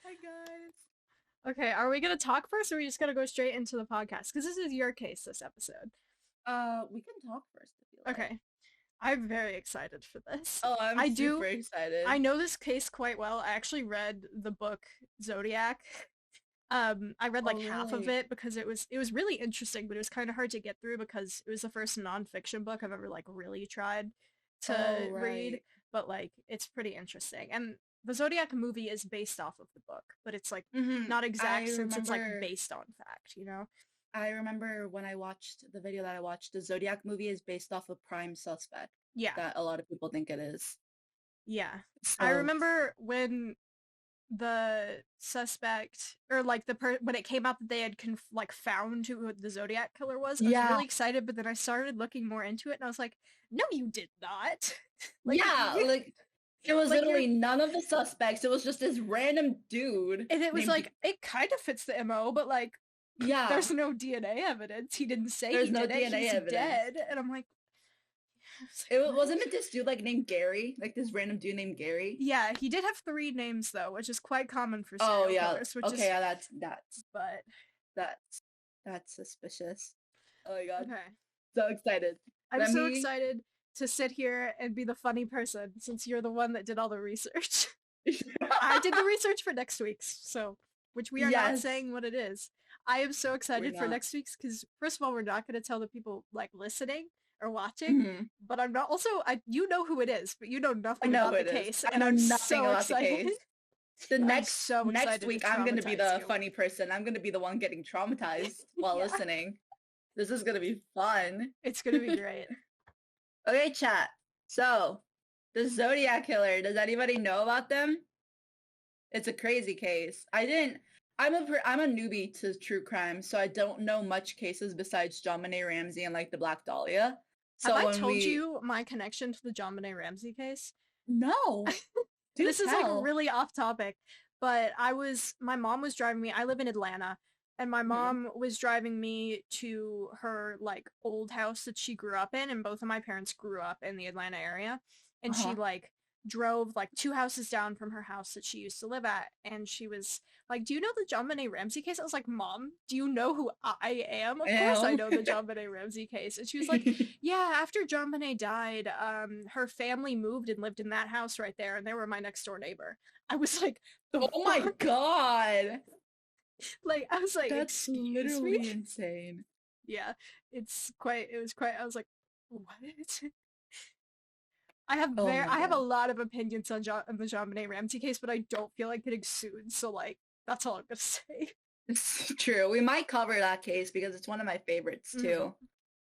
Hi guys. Okay, are we gonna talk first, or are we just gonna go straight into the podcast? Because this is your case this episode. We can talk first if you like. Okay, I'm very excited for this. Oh, I'm I super do. I excited. know this case quite well. I actually read the book Zodiac. I read Oh, like half of really? it because it was really interesting, but it was kind of hard to get through because it was the first nonfiction book I've ever like really tried Oh, to read. right. But like, it's pretty interesting, and the Zodiac movie is based off of the book, but it's like Mm-hmm. not exact I since it's like remember based on fact, you know? I remember when I watched the video that I watched, the Zodiac movie is based off of Prime Suspect Yeah, that a lot of people think it is. yeah. I So, remember when the suspect or like when it came out that they had like found who the Zodiac killer was, I was yeah. really excited, but then I started looking more into it and I was like, no, you did not. Like Yeah, you like it was like you're literally none of the suspects. It was just this random dude and it was named like it kind of fits the MO, but like Yeah, there's no DNA evidence. He didn't say there's he no did it. DNA He's evidence. dead. And I'm like, I was It like, wasn't what? it this dude like named Gary, like this random dude named Gary. Yeah, he did have three names though, which is quite common for Oh serial yeah. killers, which Okay, is yeah, that's but that's that's suspicious. Oh my god. okay. So excited. I'm Let so me excited to sit here and be the funny person since you're the one that did all the research. I did the research for next week's, so which we are not Yes, saying what it is. I am so we're excited for not. next week's because first of all, we're not going to tell the people like listening or watching, Mhm. but I'm not also I you know who it is, but you know I nothing know about who the it is. case, I and know I'm nothing so about the excited. case. The I'm next so next excited to week I'm gonna be traumatize the you. funny person. I'm gonna be the one getting traumatized while Yeah, listening. This is gonna be fun. it's gonna be great. Okay, chat. So, the Zodiac Killer, does anybody know about them? It's a crazy case. I didn't. I'm a newbie to true crime, so I don't know much cases besides John Benet Ramsey and like the Black Dahlia. Have So I when told we you my connection to the John Benet Ramsey case? no, do This is like tell. really off topic, but my mom was driving me. I live in Atlanta, and my Mhm. mom was driving me to her like old house that she grew up in, and both of my parents grew up in the Atlanta area. And she Uh-huh. like drove like two houses down from her house that she used to live at, and she was like, "Do you know the John Benet Ramsey case?" I was like, "Mom, do you know who I am?" Of course I Ew. know the John Benet Ramsey case. And she was like, yeah, after John Bonet died, her family moved and lived in that house right there, and they were my next door neighbor. I was like, the Oh my fuck? god. Like, I was like, That's excuse me? literally insane. Yeah, it was quite, I was like, what? Oh my I have a god. lot of opinions on the John Bonet Ramsey case, but I don't feel like getting sued, so like, that's all I'm gonna say. It's true. We might cover that case because it's one of my favorites Hmm. too.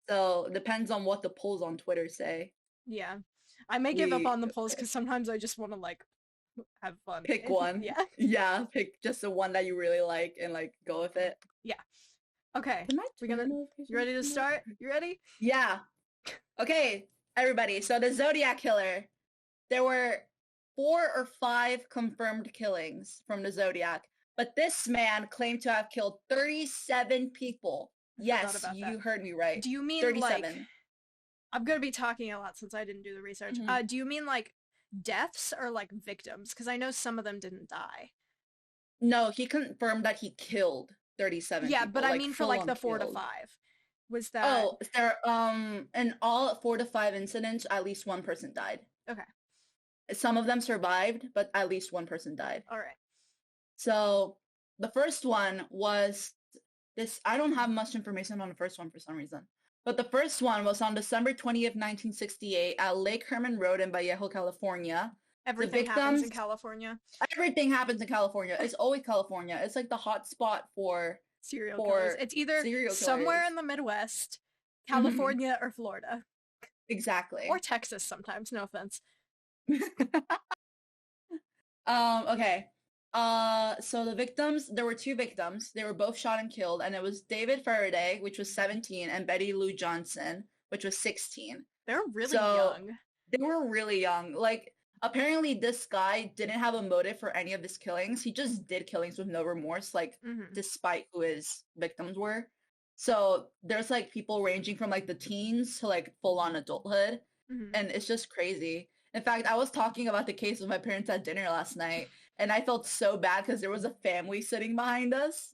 So, depends on what the polls on Twitter say. Yeah. I may give up We on the polls because sometimes I just want to like have fun. pick one. Yeah. Yeah, pick just the one that you really like and like go with it. Yeah. Okay. Did my We're Twitter gonna You notifications ready to come up? start? You ready? Yeah. Okay, everybody. So the Zodiac Killer, there were 4 or 5 confirmed killings from the Zodiac, but this man claimed to have killed 37 people. I forgot Yes, about that. you heard me right. Do you mean like 37. I'm gonna be talking a lot since I didn't do the research. Mhm. Do you mean like deaths or like victims? Because I know some of them didn't die. No, he confirmed that he killed 37 Yeah, but people, I like mean for full like on the four to killed. five. Was that Oh, there in all 4 to 5 incidents, at least one person died. okay? Some of them survived, but at least one person died. All right. So the first one was this. I don't have much information on the first one for some reason. But the first one was on December 20th, 1968 at Lake Herman Road in Vallejo, California. The Everything happens in victims, California. everything happens in California. It's always California. It's like the hot spot Serial killers. for It's either serial somewhere killers. in the Midwest, Mhm. California, or Florida, or Exactly. Texas sometimes. No offense. Okay. So the victims, there were 2 victims. They were both shot and killed, and it was David Faraday, which was 17, and Betty Lou Johnson, which was 16. They're really So young. they were really young. Like, apparently this guy didn't have a motive for any of his killings. He just did killings with no remorse, like, Hmm. despite who his victims were. So there's like people ranging from like the teens to like full on adulthood, Hmm. and it's just crazy. In fact, I was talking about the case with my parents at dinner last night, and I felt so bad because there was a family sitting behind us,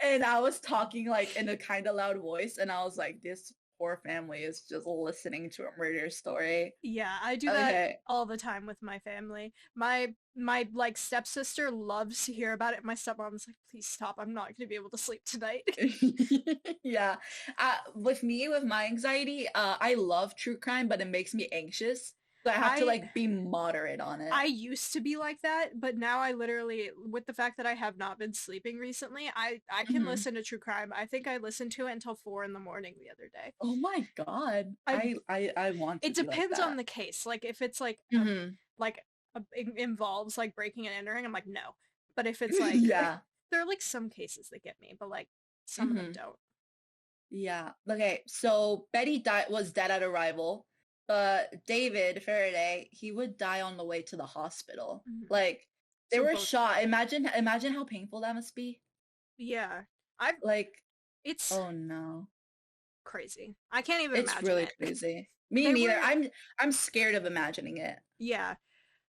and I was talking like in a kind of loud voice, and I was like, "This poor family is just listening to a murder story." Yeah, I do that Okay. all the time with my family. My like stepsister loves to hear about it. My stepmom's like, please stop. I'm not gonna be able to sleep tonight. Yeah. With me, with my anxiety, I love true crime, but it makes me anxious. So I have to I like be moderate on it. I used to be like that, but now I literally, with the fact that I have not been sleeping recently, I can Mhm. listen to true crime. I think I listened to it until 4 in the morning the other day. Oh my God. I I want to It be like depends on that. the case. Like if it's Hmm. like it involves like breaking and entering, I'm like no. But if it's like Yeah. there are like some cases that get me, but like some of them Hmm. don't. Yeah. Okay. So Betty died was dead at arrival, but David Faraday, he would die on the way to the hospital. Mhm. Like they So were both shot. died. Imagine how painful that must be. Yeah. I've Like, It's oh no. crazy. I can't even It's imagine really it. crazy. Me They neither. were I'm scared of imagining it. Yeah.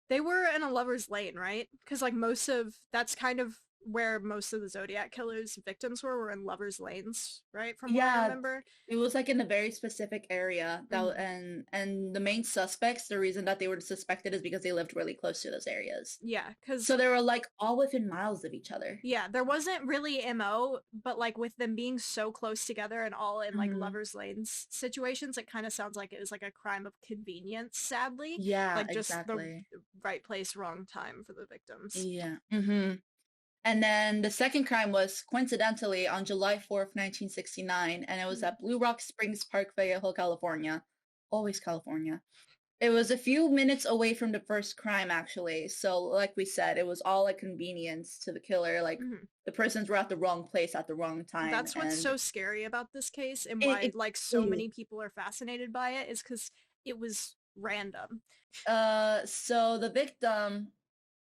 They were in a lover's lane, right? Because like most of that's kind of where most of the Zodiac killer's victims were in lovers' lanes, right? From what I Yeah, remember. it was like in a very specific area Hmm. and the main suspects, the reason that they were suspected is because they lived really close to those areas. Yeah, because So they were like all within miles of each other. yeah, there wasn't really MO, but like with them being so close together and all in like Hmm. lovers' lanes situations, it kind of sounds like it was like a crime of convenience, sadly. Yeah, Like just the exactly. right place, wrong time for the victims. Yeah. And then the second crime was coincidentally on July 4th, 1969, and it was Mm. at Blue Rock Springs Park, Vallejo, California. Always California. It was a few minutes away from the first crime, actually. So, like we said, it was all a convenience to the killer. Like, Mhm. the persons were at the wrong place at the wrong time. That's what's And so scary about this case and it, why it like so is. many people are fascinated by it is because it was random. So the victim,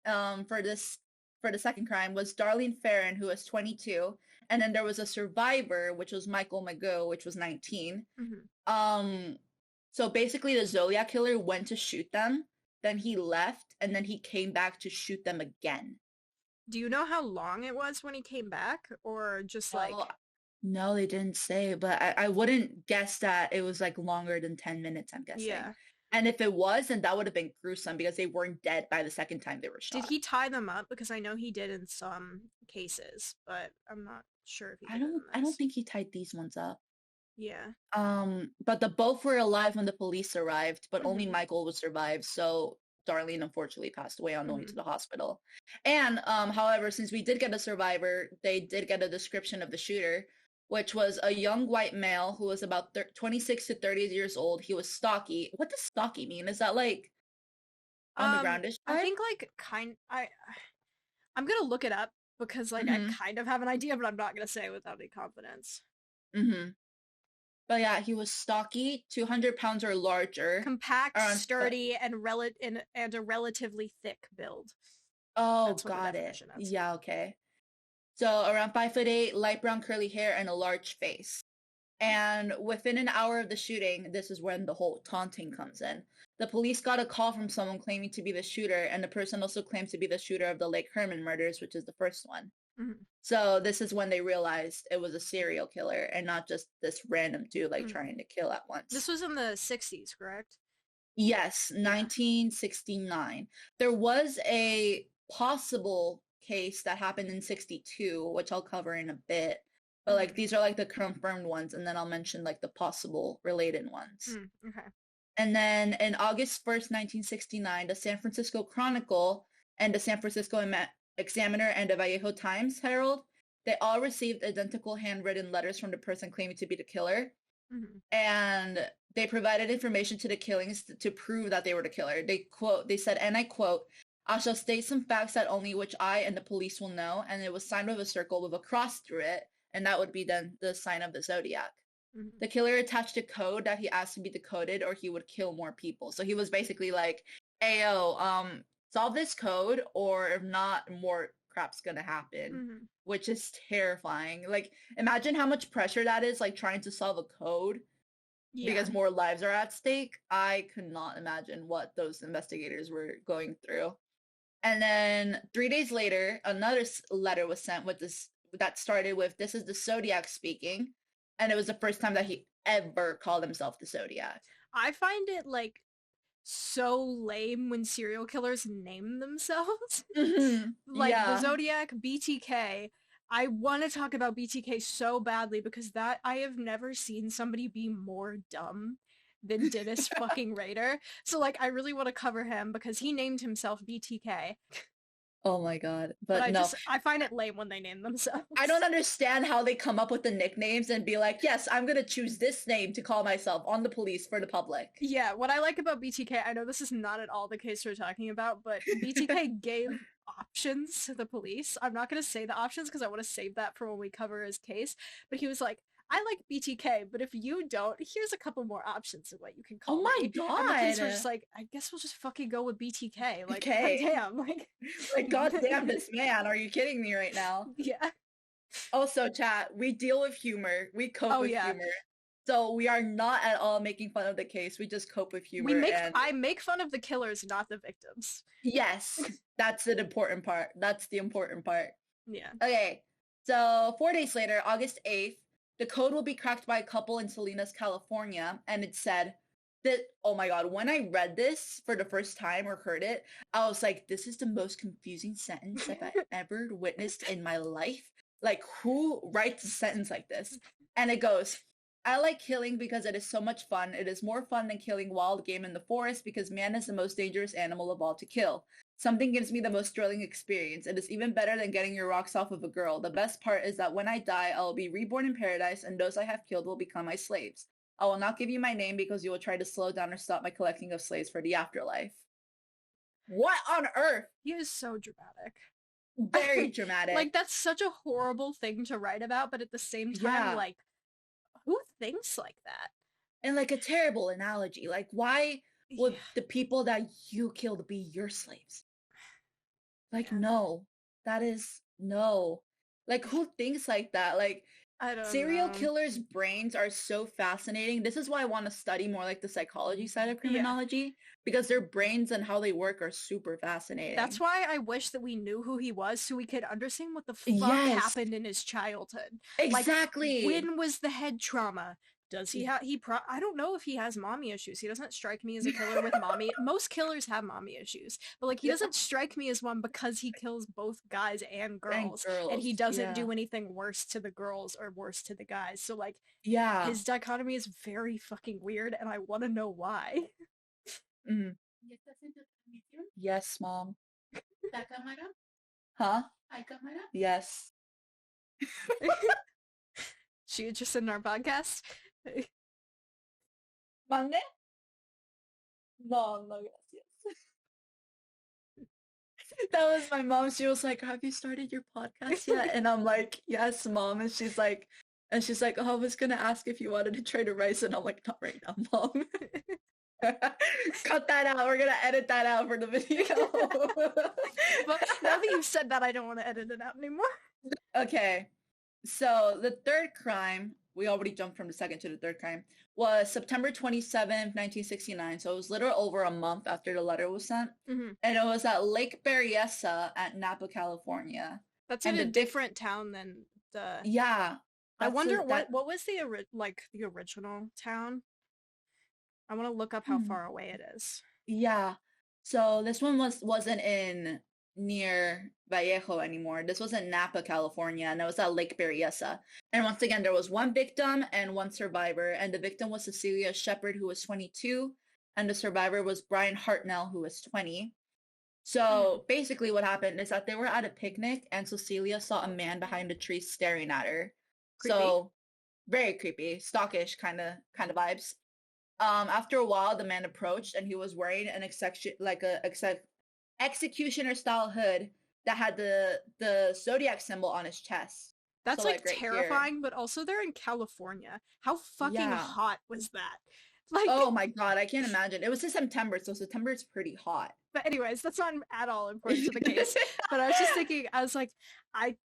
for the second crime was Darlene Farron, who was 22. And then there was a survivor, which was Michael Magoo, which was 19. Hmm. Um, so basically the Zodiac killer went to shoot them, then he left, and then he came back to shoot them again. Do you know how long it was when he came back, or just Oh, like no, they didn't say, but I wouldn't guess that it was like longer than 10 minutes, I'm guessing. yeah? And if it was, then that would have been gruesome because they weren't dead by the second time they were Did shot. he tie them up? Because I know he did in some cases, but I'm not sure if he did it I in don't this. think he tied these ones up. Yeah. But the both were alive when the police arrived, but only Hmm. Michael would survive, so Darlene unfortunately passed away on the way to Hmm. the hospital. And however, since we did get a survivor, they did get a description of the shooter, which was a young white male who was about 26 to 30 years old. He was stocky. What does stocky mean? Is that like on the groundish I side? think like I'm gonna look it up because like I Mm-hmm. kind of have an idea, but I'm not gonna say it without any confidence. Mm-hmm. But yeah, he was stocky, 200 pounds or larger, Compact, around sturdy, and a relatively thick build. oh, That's what the got it. definition is. Yeah, okay. So around 5'8", light brown curly hair, and a large face. And within an hour of the shooting, this is when the whole taunting comes in. The police got a call from someone claiming to be the shooter, and the person also claimed to be the shooter of the Lake Herman murders, which is the first one. Hmm. So this is when they realized it was a serial killer and not just this random dude like Hmm. trying to kill at This once. was in the 60s, correct? Yes, Yeah. 1969. There was a possible case that happened in 62, which I'll cover in a bit. But like Hmm. these are like the confirmed ones, and then I'll mention like the possible related ones. Mm, okay. And then in August 1st, 1969, the San Francisco Chronicle and the San Francisco Examiner and the Vallejo Times Herald, they all received identical handwritten letters from the person claiming to be the killer, Hmm. and they provided information to the killings to prove that they were the killer. They said, and I quote, I shall state some facts that only which I and the police will know, and it was signed with a circle with a cross through it, and that would be then the sign of the zodiac. Hmm. The killer attached a code that he asked to be decoded or he would kill more people. So he was basically like, Ayo, solve this code, or if not, more crap's gonna happen. Hmm. Which is terrifying. Like, imagine how much pressure that is, like trying to solve a code Yeah. because more lives are at stake. I could not imagine what those investigators were going through. And then 3 days later, another letter was sent with this that started with, "This is the Zodiac speaking," and it was the first time that he ever called himself the Zodiac. I find it like so lame when serial killers name themselves. Like the Yeah. Zodiac, BTK. I want to talk about BTK so badly because that I have never seen somebody be more dumb than Dennis fucking Rader. So like I really want to cover him because he named himself BTK. Oh my god. But But no, I find it lame when they name I themselves. don't understand how they come up with the nicknames and be like, "Yes, I'm gonna choose this name to call myself on the police for the public." Yeah, what I like about BTK, I know this is not at all the case we're talking about, but BTK gave options to the police. I'm not going to say the options because I want to save that for when we cover his case, but he was like, I like BTK, but if you don't, here's a couple more options of what you can Oh call my me. And the police were just god. like, I guess we'll just fucking go with BTK. Like, Okay. goddamn, like, Like, god damn this man. Are you kidding me right now? yeah. Also, chat, we deal with humor. We cope Oh with yeah. humor. So we are not at all making fun of the case. We just cope with humor. And I make fun of the killers, not the victims. yes, that's the important part. That's the important part. Yeah. Okay, so 4 days later, August 8th, the code will be cracked by a couple in Salinas, California, and it said that, oh my god, when I read this for the first time or heard it, I was like, this is the most confusing sentence I've ever witnessed in my life. Like, who writes a sentence like this? And it goes, "I like killing because it is so much fun. It is more fun than killing wild game in the forest because man is the most dangerous animal of all to kill. Something gives me the most thrilling experience. It is even better than getting your rocks off of a girl. The best part is that when I die, I will be reborn in paradise and those I have killed will become my slaves. I will not give you my name because you will try to slow down or stop my collecting of slaves for the afterlife." What on earth? He is so dramatic. Very dramatic. Like, that's such a horrible thing to write about, but at the same time, Yeah. like, who thinks like that? And like a terrible analogy. Like, why would Yeah. the people that you killed be your slaves? Like, Yeah. no. That is no. Like, who thinks like that? Like, I don't serial know. killers' brains are so fascinating. This is why I want to study more like the psychology side of Yeah. criminology, because their brains and how they work are super fascinating. That's why I wish that we knew who he was so we could understand what the fuck Yes. happened in his childhood. Exactly. Like, when was the head trauma? Does he have I don't know if he has mommy issues. He doesn't strike me as a killer with mommy. Most killers have mommy issues, but like he Yeah. doesn't strike me as one because he kills both guys and girls, and he girls, doesn't yeah. do anything worse to the girls or worse to the guys. So like Yeah. his dichotomy is very fucking weird, and I want to know why. Mhm. Yes, mom. Huh? Yes. She interested in our podcast? Mande? No, yes. That was my mom. She was like, "Have you started your podcast yet?" And I'm like, "Yes, mom." And she's like, "Oh, I was gonna ask if you wanted to trade a rice," and I'm like, "Not right now, mom." Cut that out. We're gonna edit that out for the video. But now that you've said that, I don't want to edit it out anymore. Okay. So the third crime, we already jumped from the second to the third crime, was September 27th, 1969. So it was little over a month after the letter was sent. Mhm. And it was at Lake Berryessa at Napa, California. That's And in a the different town than the. Yeah. I that's wonder a- that- what was the the original town. I want to look up how far away it is. Yeah. So this one wasn't in near Vallejo anymore. This was in Napa, California, and it was at Lake Berryessa. And once again, there was one victim and one survivor, and the victim was Cecilia Shepard, who was 22, and the survivor was Brian Hartnell, who was 20. So basically what happened is that they were at a picnic and Cecilia saw a man behind a tree staring at her. Creepy. So very creepy, stalkish kind of vibes. After a while, the man approached and he was wearing an executioner style hood that had the Zodiac symbol on his chest. That's So, like right here. terrifying, but also they're in California. How fucking Yeah. hot was that? Like, Oh my god, I can't imagine. It was in September, so September is pretty hot. but anyways, that's not at all important to the case. But I was just thinking, I was like, I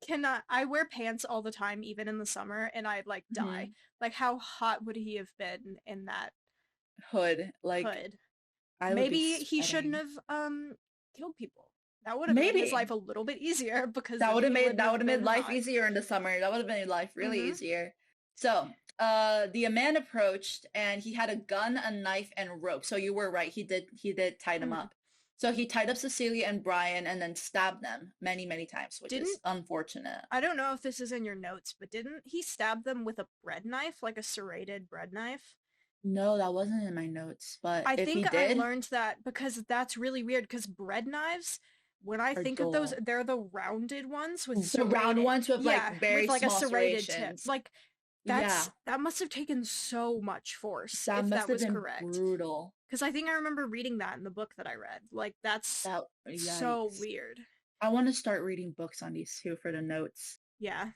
cannot. I wear pants all the time, even in the summer, and I'd like die. Mhm. Like, how hot would he have been in that Hood. Like, hood? I would be Maybe he shouldn't sweating. have killed people. That would have made his life Maybe. a little bit easier because That then would have he made wouldn't that would have have made been life hot. easier in the summer. That would have made life really Mm-hmm. easier. So, the man approached and he had a gun, a knife, and rope. So you were right. He did tie them Mm-hmm. up. So he tied up Cecilia and Brian and then stabbed them many, many times, which is Didn't unfortunate. I don't know if this is in your notes, but didn't he stab them with a bread knife, like a serrated bread knife? No, that wasn't in my notes, but I if he think I did, learned that because that's really weird because bread knives, when I are think of those, dull. they're the rounded ones with The round serrated, ones with like yeah, with very like a small serrated tip. serrations. Like Yeah, that must have taken so much force that if must that have was been correct. brutal. Because I think I remember reading that in the book that I read. Like that's That so yikes. weird. I want to start reading books on these too for the notes Yeah.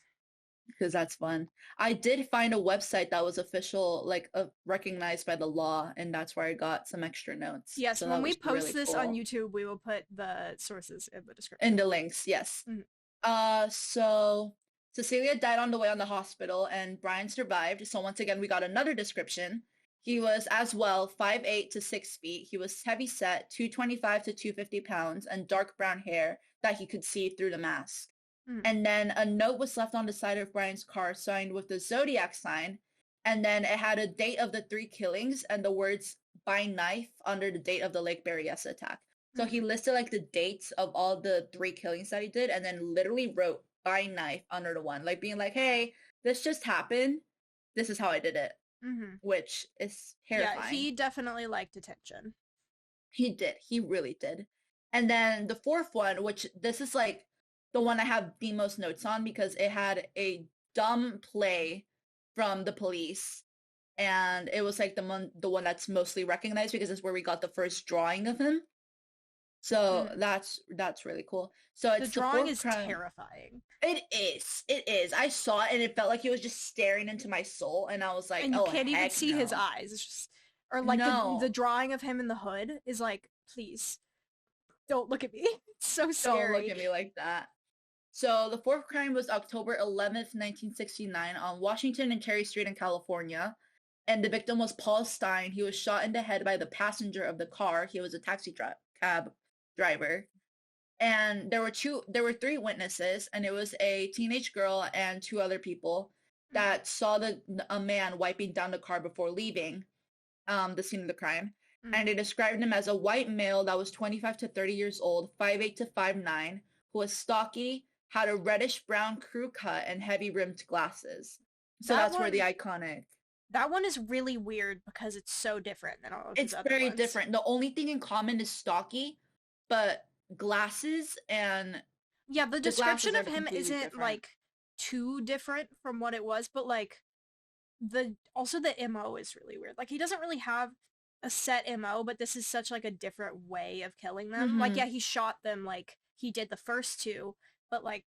because that's fun. I did find a website that was official, like recognized by the law, and that's where I got some extra notes. Yes, So when that we was post really this on cool. YouTube, we will put the sources in the In description. the links, yes. Mhm. So Cecilia died on the way on the hospital, and Brian survived. So once again, we got another description. He was as well 5'8" to 6 feet. He was heavy set, 225 to 250 pounds, and dark brown hair that he could see through the mask. Mhm. And then a note was left on the side of Brian's car signed with the Zodiac sign. And then it had a date of the 3 killings and the words by knife under the date of the Lake Berryessa attack. So he Mhm. listed like the dates of all the 3 killings that he did and then literally wrote by knife under the one, like being like, hey, this just happened. This is how I did it, Mhm. which is Yeah, terrifying. he definitely liked attention. He did. He really did. And then the fourth one, which this is like the one I have the most notes on because it had a dumb play from the police. And it was like the one that's mostly recognized because it's where we got the first drawing of him. So Mhm. that's really cool. So The it's the drawing fourth is crime. terrifying. It is. It is. I saw it and it felt like he was just staring into my soul and I was like, And you "Oh can't even heck see his no." eyes. It's just or like the No. drawing of him in the hood is like, please don't look at me. It's so Don't look scary. at me like that. So the fourth crime was October 11th, 1969 on Washington and Cherry Street in California. And the victim was Paul Stein. He was shot in the head by the passenger of the car. He was a cab driver. And there were 3 witnesses, and it was a teenage girl and 2 other people Mhm. that saw a man wiping down the car before leaving the scene of the crime. And Mhm. they described him as a white male that was 25 to 30 years old, 5'8" to 5'9", who was stocky, had a reddish brown crew cut, and heavy rimmed glasses. So That that's where the one iconic. that one is really weird because it's so different than all of his It's other very ones. different. The only thing in common is stocky, but glasses and Yeah, the the description glasses are of him completely isn't different. like too different from what it was, but like the MO is really weird. Like he doesn't really have a set MO, but this is such like a different way of killing them. Like Mm-hmm. yeah, he shot them like he did the first two, but like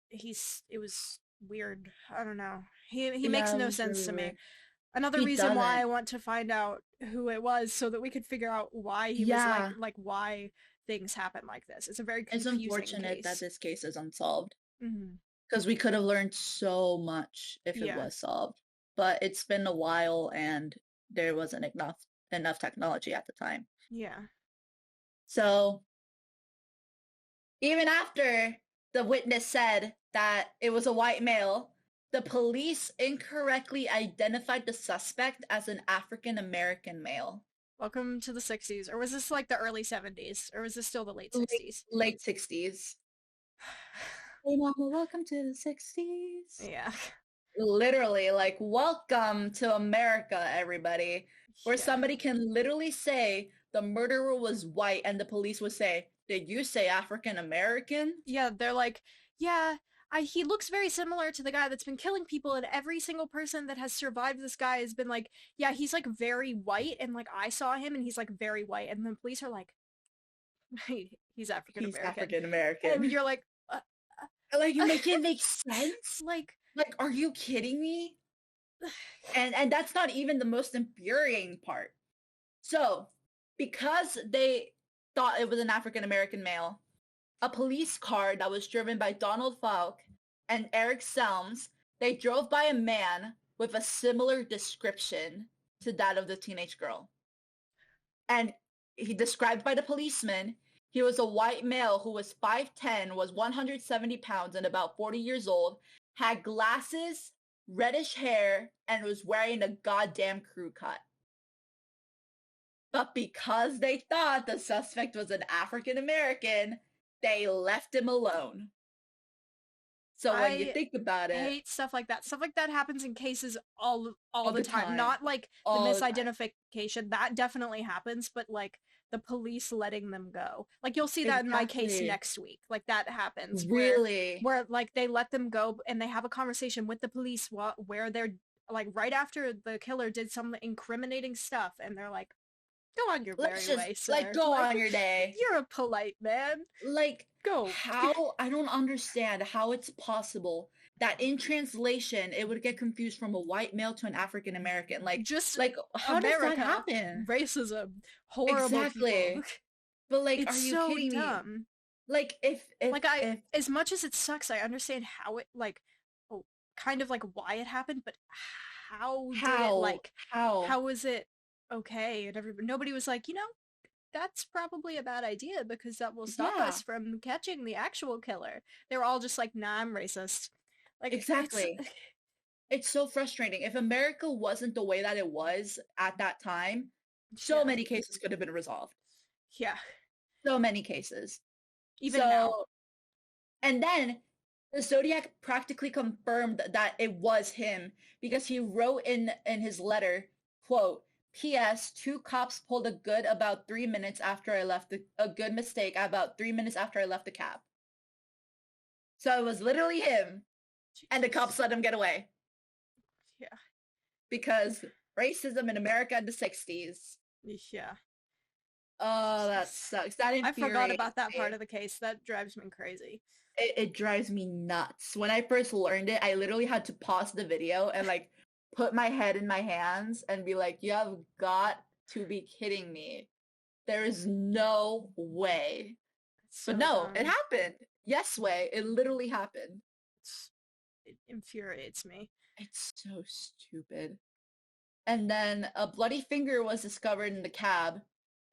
it was weird. I don't know. He makes Yeah, it no was sense really to me. weird. Another He reason why I doesn't. want to find out who it was so that we could figure out why he was Yeah, like why things happen like this. It's a very it's confusing unfortunate that case. this case is unsolved Hmm. because we could have learned so much if it Yeah. was solved. But it's been a while and there wasn't enough technology at the time. Yeah. So even after the witness said that it was a white male, the police incorrectly identified the suspect as an African American male. Welcome to the 60s. Or was this like the early 70s? Or was this still the late Late 60s? late 60s. Hey mama, welcome to the 60s. Yeah. Literally, like, welcome to America, everybody. Where Yeah. somebody can literally say the murderer was white and the police would say, did you say African American? Yeah, they're like, yeah, he looks very similar to the guy that's been killing people, and every single person that has survived this guy has been like, yeah, he's like very white, and like I saw him and he's like very white, and the police are like, he's African He's American. African And American. you're like, Like, you make it make sense? like, Like, are you kidding me? And that's not even the most infuriating part. So, because they thought it was an African American male, a police car that was driven by Donald Falk and Eric Selms, they drove by a man with a similar description to that of the teenage girl. And he described by the policeman, he was a white male who was 5'10", was 170 pounds and about 40 years old, had glasses, reddish hair, and was wearing a goddamn crew cut. But because they thought the suspect was an African American, they left him alone. So when you think about it, I hate stuff like that. Stuff like that happens in cases all the time. Not like the All the misidentification. That definitely happens, but like the police letting them go. Like you'll see that in my case Exactly. next week. Like that happens. Really? Where like they let them go and they have a conversation with the police where they're like right after the killer did some incriminating stuff and they're like, go on your merry way, sir. Like, go on your day. You're a polite man. Like, go. How? I don't understand how it's possible that in translation it would get confused from a white male to an African American. Like, just like how America, does that happen? Racism, horrible Exactly. people. But like, it's are you so kidding dumb. me? Like, if as much as it sucks, I understand how it kind of like why it happened, but how is it okay? And nobody was like, that's probably a bad idea because that will stop us from catching the actual killer. They were all just like, nah, I'm racist. Like exactly. It's so frustrating. If America wasn't the way that it was at that time, so many cases could have been resolved. Yeah. So many cases. Even now. And then the Zodiac practically confirmed that it was him because he wrote in his letter, quote, P.S. 2 cops pulled a good mistake about 3 minutes after I left the cab. So it was literally him. Jesus. And the cops let him get away. Yeah. Because racism in America in the 60s. Yeah. Oh, that sucks. That infuriates me. I forgot about that part of the case. That drives me crazy. It drives me nuts. When I first learned it, I literally had to pause the video and like put my head in my hands and be like, you have got to be kidding me. There is no way. But no, it happened. Yes way. It literally happened. It infuriates me. It's so stupid. And then a bloody finger was discovered in the cab,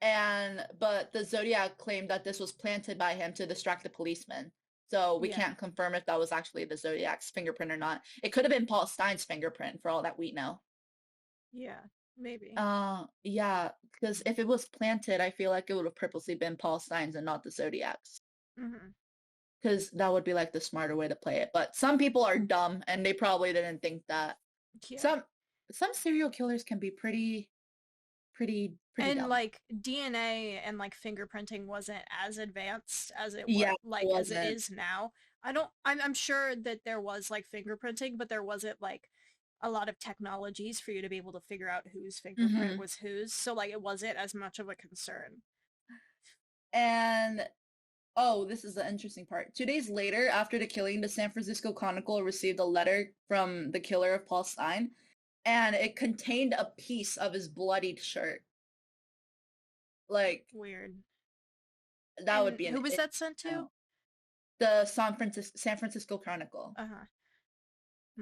but the Zodiac claimed that this was planted by him to distract the policeman. So we can't confirm if that was actually the Zodiac's fingerprint or not. It could have been Paul Stein's fingerprint for all that we know. Yeah, maybe. Yeah, because if it was planted, I feel like it would have purposely been Paul Stein's and not the Zodiac's. Because that would be like the smarter way to play it. But some people are dumb and they probably didn't think that. Yeah. Some serial killers can be pretty and dumb. Like DNA and like fingerprinting wasn't as advanced as it was as it is now. I'm sure that there was like fingerprinting, but there wasn't like a lot of technologies for you to be able to figure out whose fingerprint was whose. So like it wasn't as much of a concern. And this is the interesting part. 2 days later, after the killing, the San Francisco Chronicle received a letter from the killer of Paul Stein, and it contained a piece of his bloodied shirt. Like, weird. That would be who was that sent to? The San Francisco Chronicle.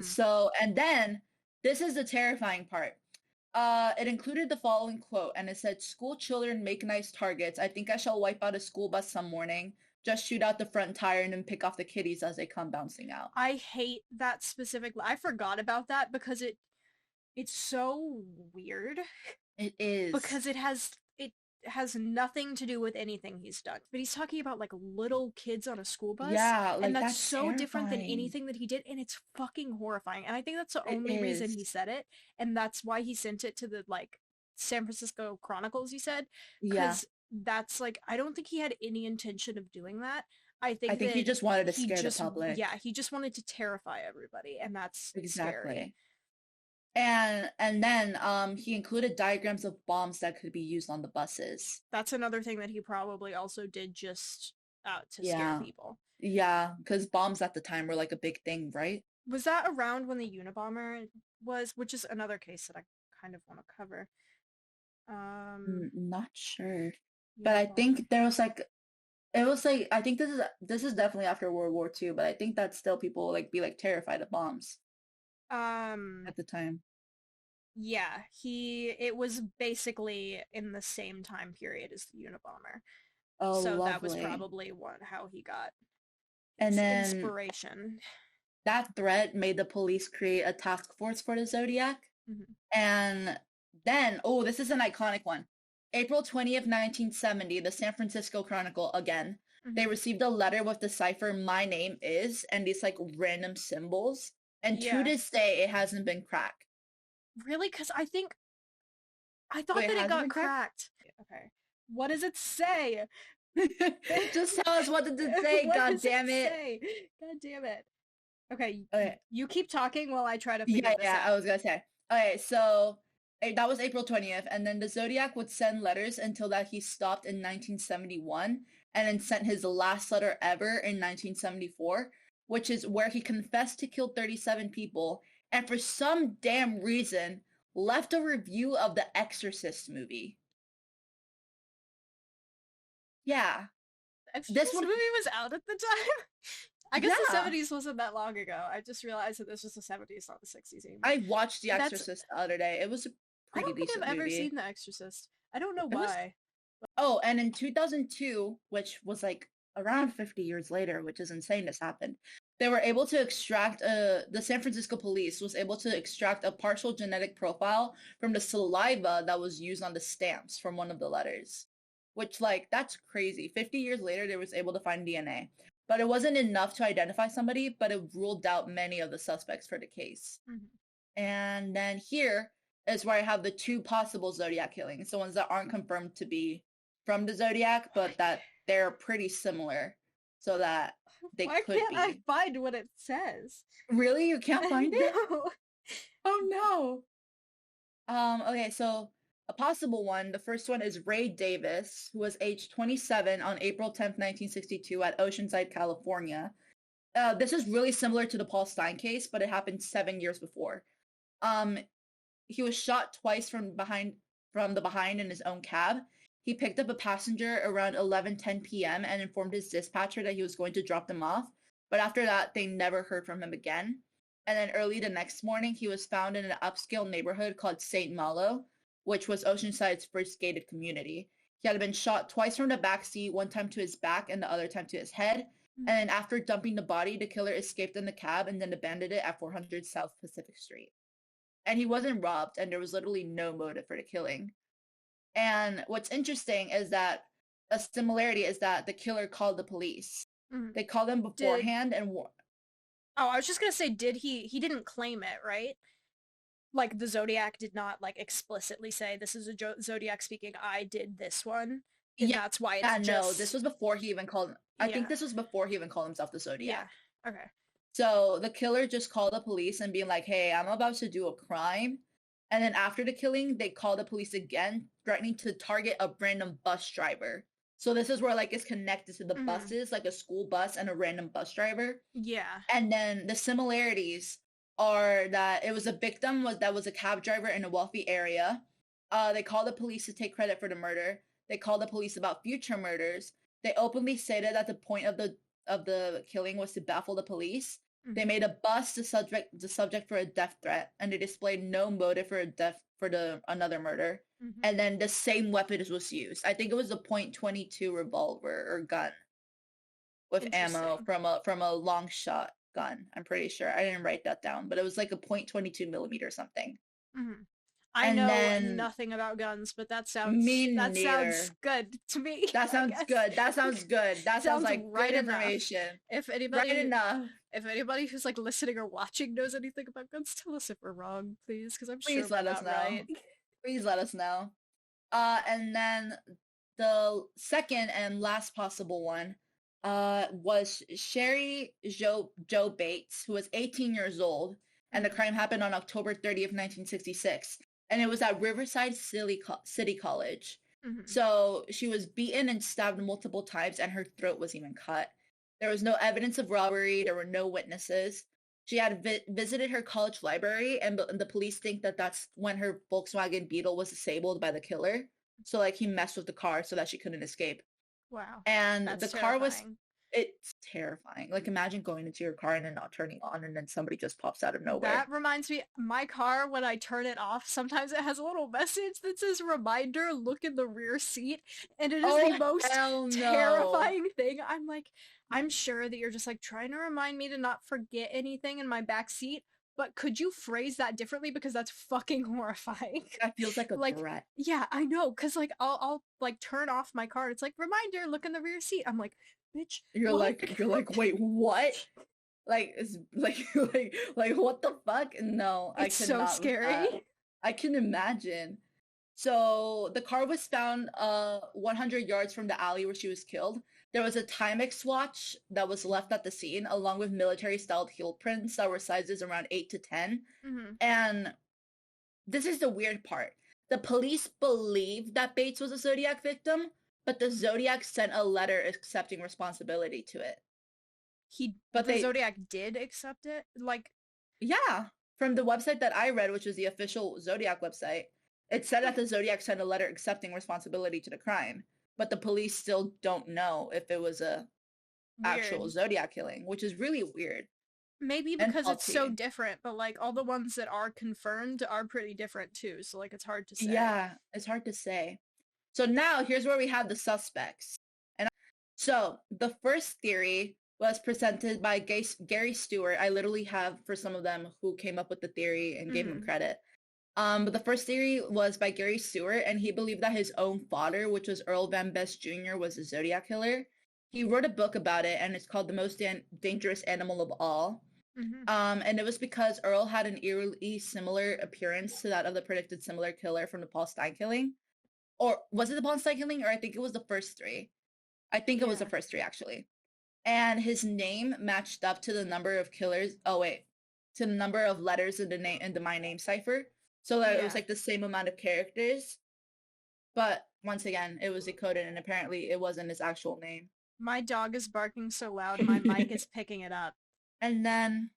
So, and then this is the terrifying part. It included the following quote, and it said, "School children make nice targets. I think I shall wipe out a school bus some morning. Just shoot out the front tire and then pick off the kiddies as they come bouncing out." I hate that specific. I forgot about that because it's so weird. It is. Because it has nothing to do with anything he's done. But he's talking about like little kids on a school bus. Yeah, like and that's so terrifying. Different than anything that he did, and it's fucking horrifying. And I think that's the only reason he said it, and that's why he sent it to the like San Francisco Chronicles, you said. Because that's like, I don't think he had any intention of doing that. I think he just wanted to scare the public. Yeah, he just wanted to terrify everybody, and that's scary. And then he included diagrams of bombs that could be used on the buses. That's another thing that he probably also did just to scare people. Yeah, because bombs at the time were like a big thing, right? Was that around when the Unabomber was, which is another case that I kind of want to cover. Not sure. But I think there was like, It was like I think this is definitely after World War II, but I think that still people like be like terrified of bombs Um, at the time. yeah, it was basically in the same time period as the Unabomber. Oh, So that was lovely. probably how he got And his then inspiration. that threat made the police create a task force for the Zodiac. Hmm. And then, oh, this is an iconic one. April 20th, 1970, the San Francisco Chronicle again. They Hmm. received a letter with the cipher "My name is" and these like random symbols. And to Yeah. this day, it hasn't been cracked. Really? Because I thought Wait, that it has it got been cracked? cracked. Okay. What does it say? Just tell us what did it say, What god does it damn it. say? God damn it. Okay, Okay. you keep talking while I try to figure Yeah, this yeah, I out. was gonna say. Okay, so that was April 20th, and then the Zodiac would send letters until that he stopped in 1971, and then sent his last letter ever in 1974, which is where he confessed to kill 37 people, and for some damn reason left a review of the Exorcist movie. Yeah, The this Exorcist one, movie was out at the time? I guess the yeah. 70s wasn't that long ago. I just realized that this was the 70s, not the 60s anymore. I watched The That's Exorcist the other day. It was a I pretty don't think decent I've ever movie. seen The Exorcist. I don't know It was why. Oh, and in 2002, which was like around 50 years later, which is insane this happened, they were able to extract the San Francisco police was able to extract a partial genetic profile from the saliva that was used on the stamps from one of the letters. Which like that's crazy. 50 years later they was able to find DNA. But it wasn't enough to identify somebody, but it ruled out many of the suspects for the case. Mhm. And then here is where I have the two possible Zodiac killings, the ones that aren't confirmed to be from the Zodiac, but that they're pretty similar, so that they Why could can't I be. find what it says? Really? You can't find it? No. Oh no. Okay, so a possible one, the first one is Ray Davis, who was age 27 on April 10th, 1962 at Oceanside, California. This is really similar to the Paul Stein case, but it happened 7 years before. Um, he was shot twice from the behind in his own cab. He picked up a passenger around 11:10 p.m. and informed his dispatcher that he was going to drop them off. But after that, they never heard from him again. And then early the next morning, he was found in an upscale neighborhood called St. Malo, which was Oceanside's first gated community. He had been shot twice from the back seat, one time to his back and the other time to his head. And then after dumping the body, the killer escaped in the cab and then abandoned it at 400 South Pacific Street. And he wasn't robbed, and there was literally no motive for the killing. And what's interesting is that a similarity is that the killer called the police. Mhm. They called them Did beforehand and Oh, I was just gonna say, did he didn't claim it, right? Like the Zodiac did not like explicitly say this is a Zodiac speaking, I did this one, and yeah, that's why it's yeah, no, this just was before he even called. I think yeah. this was before he even called himself the Yeah. Zodiac. Okay. So the killer just called the police and being like, "Hey, I'm about to do a crime." And then after the killing, they called the police again, threatening to target a random bus driver. So this is where like it's connected to the Mhm. buses, like a school bus and a random bus driver. Yeah. And then the similarities are that it was a victim that was a cab driver in a wealthy area. They called the police to take credit for the murder. They called the police about future murders. They openly stated that the point of the killing was to baffle the police. They Mhm. made a bust the subject for a death threat, and they displayed no motive for a death for the another murder. Mhm. And then the same weapon was used. I think it was a .22 revolver or gun with ammo Interesting. from a long shot gun. I'm pretty sure. I didn't write that down, but it was like a .22 millimeter something. Mhm. I And know then nothing about guns, but me that sounds neither. good to me, That I sounds guess. good. That sounds good. That sounds Sounds like good right enough. information. If Right anybody enough. if anybody who's like listening or watching knows anything about guns, tell us if we're wrong, please, because I'm sure Please we're let us not right. know. Please let us know. And then the second and last possible one was Sherry Joe Bates, who was 18 years old, and the Mhm. crime happened on October 30th, 1966, and it was at Riverside City College. Mhm. So she was beaten and stabbed multiple times, and her throat was even cut. There was no evidence of robbery. There were no witnesses. She had visited her college library, and the police think that that's when her Volkswagen Beetle was disabled by the killer. So like he messed with the car so that she couldn't escape. Wow. And the That's car was, terrifying. it's terrifying. Like imagine going into your car and then not turning on and then somebody just pops out of nowhere. That reminds me, my car, when I turn it off, sometimes it has a little message that says reminder, look in the rear seat. And it is the Oh, most hell no. terrifying thing. I'm like, I'm sure that you're just like trying to remind me to not forget anything in my back seat, but could you phrase that differently? Because that's fucking horrifying. That feels like a Like, threat. yeah, I know. Cause like I'll like turn off my car. It's like reminder, look in the rear seat. I'm like, bitch, look. You're like, wait, what? Like it's like what the fuck? No, I It's so cannot with scary. that. I can imagine. So the car was found 100 yards from the alley where she was killed. There was a Timex watch that was left at the scene, along with military-styled heel prints that were sizes around 8 to 10. Hmm. And this is the weird part. The police believed that Bates was a Zodiac victim, but the Zodiac sent a letter accepting responsibility to it. But The they, Zodiac did accept it. Like, yeah, from the website that I read, which was the official Zodiac website, it said that the Zodiac sent a letter accepting responsibility to the crime, but the police still don't know if it was a actual weird. Zodiac killing, which is really weird Maybe and because it's so faulty. different, but like all the ones that are confirmed are pretty different too. So like it's hard to say. Yeah, it's hard to say. So now here's where we have the suspects. And so the first theory was presented by Gary Stewart. I literally have for some of them who came up with the theory and gave him Hmm. credit. But the first theory was by Gary Stewart, and he believed that his own father, which was Earl Van Best Jr., was a Zodiac killer. He wrote a book about it, and it's called The Most Dangerous Animal of All. Hmm. And it was because Earl had an eerily similar appearance to that of the predicted similar killer from the Paul Stein killing. Or was it the Paul Stein killing? Or I think it was the first three. I think it was the Yeah. first three, actually. And his name matched up to the number of killers. Oh, wait. To the number of letters in the name in the my name cipher. So that it was Yeah. like the same amount of characters. But once again, it was decoded and apparently it wasn't his actual name. My dog is barking so loud, my mic is picking it up. And then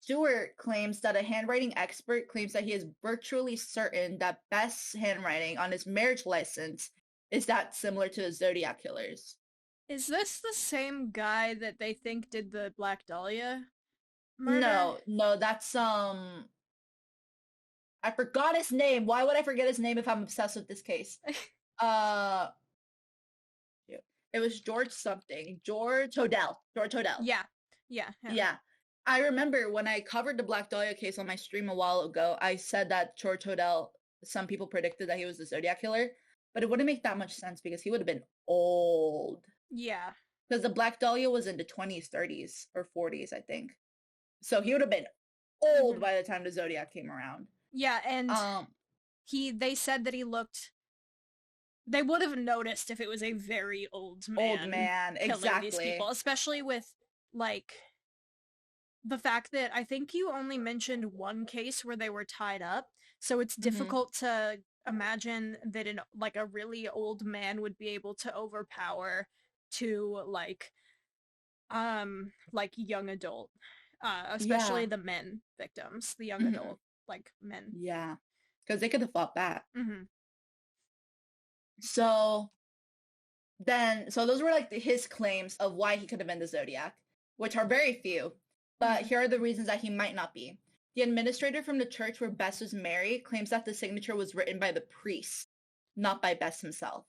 Stewart claims that a handwriting expert claims that he is virtually certain that Best's handwriting on his marriage license is that similar to the Zodiac Killer's. Is this the same guy that they think did the Black Dahlia murder? No, no, that's I forgot his name. Why would I forget his name if I'm obsessed with this case? Uh it was George something. George Hodel. George Hodel. Yeah. Yeah. Him. Yeah. I remember when I covered the Black Dahlia case on my stream a while ago, I said that George Hodel, some people predicted that he was the Zodiac Killer, but it wouldn't make that much sense because he would have been old. Yeah. Because the Black Dahlia was in the 20s, 30s, or 40s, I think. So he would have been old Mhm. by the time the Zodiac came around. Yeah, and Um, they said that he looked, they would have noticed if it was a very old old man man, killing these exactly. people, especially with like the fact that I think you only mentioned one case where they were tied up, so it's Hmm. difficult to imagine that like a really old man would be able to overpower to like young adult, especially Yeah. the men victims, the young Hmm. adult like men. Yeah. Because they could have fought back. Hmm. So so those were like his claims of why he could have been the Zodiac, which are very few. But Hmm. here are the reasons that he might not be. The administrator from the church where Bess was married claims that the signature was written by the priest, not by Bess himself.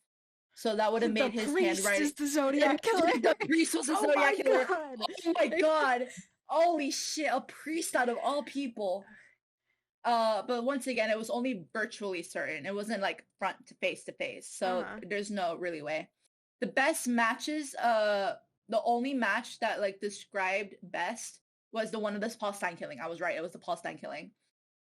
So that would have The made his priest handwriting. is the Zodiac Killer. The priest was a Oh Zodiac my killer. god. Oh my god. Holy shit, a priest out of all people. But once again, it was only virtually certain. It wasn't like front to face. So Uh-huh. there's no really way. The best matches, the only match that like described best was the one of this Paul Stein killing. I was right. It was the Paul Stein killing.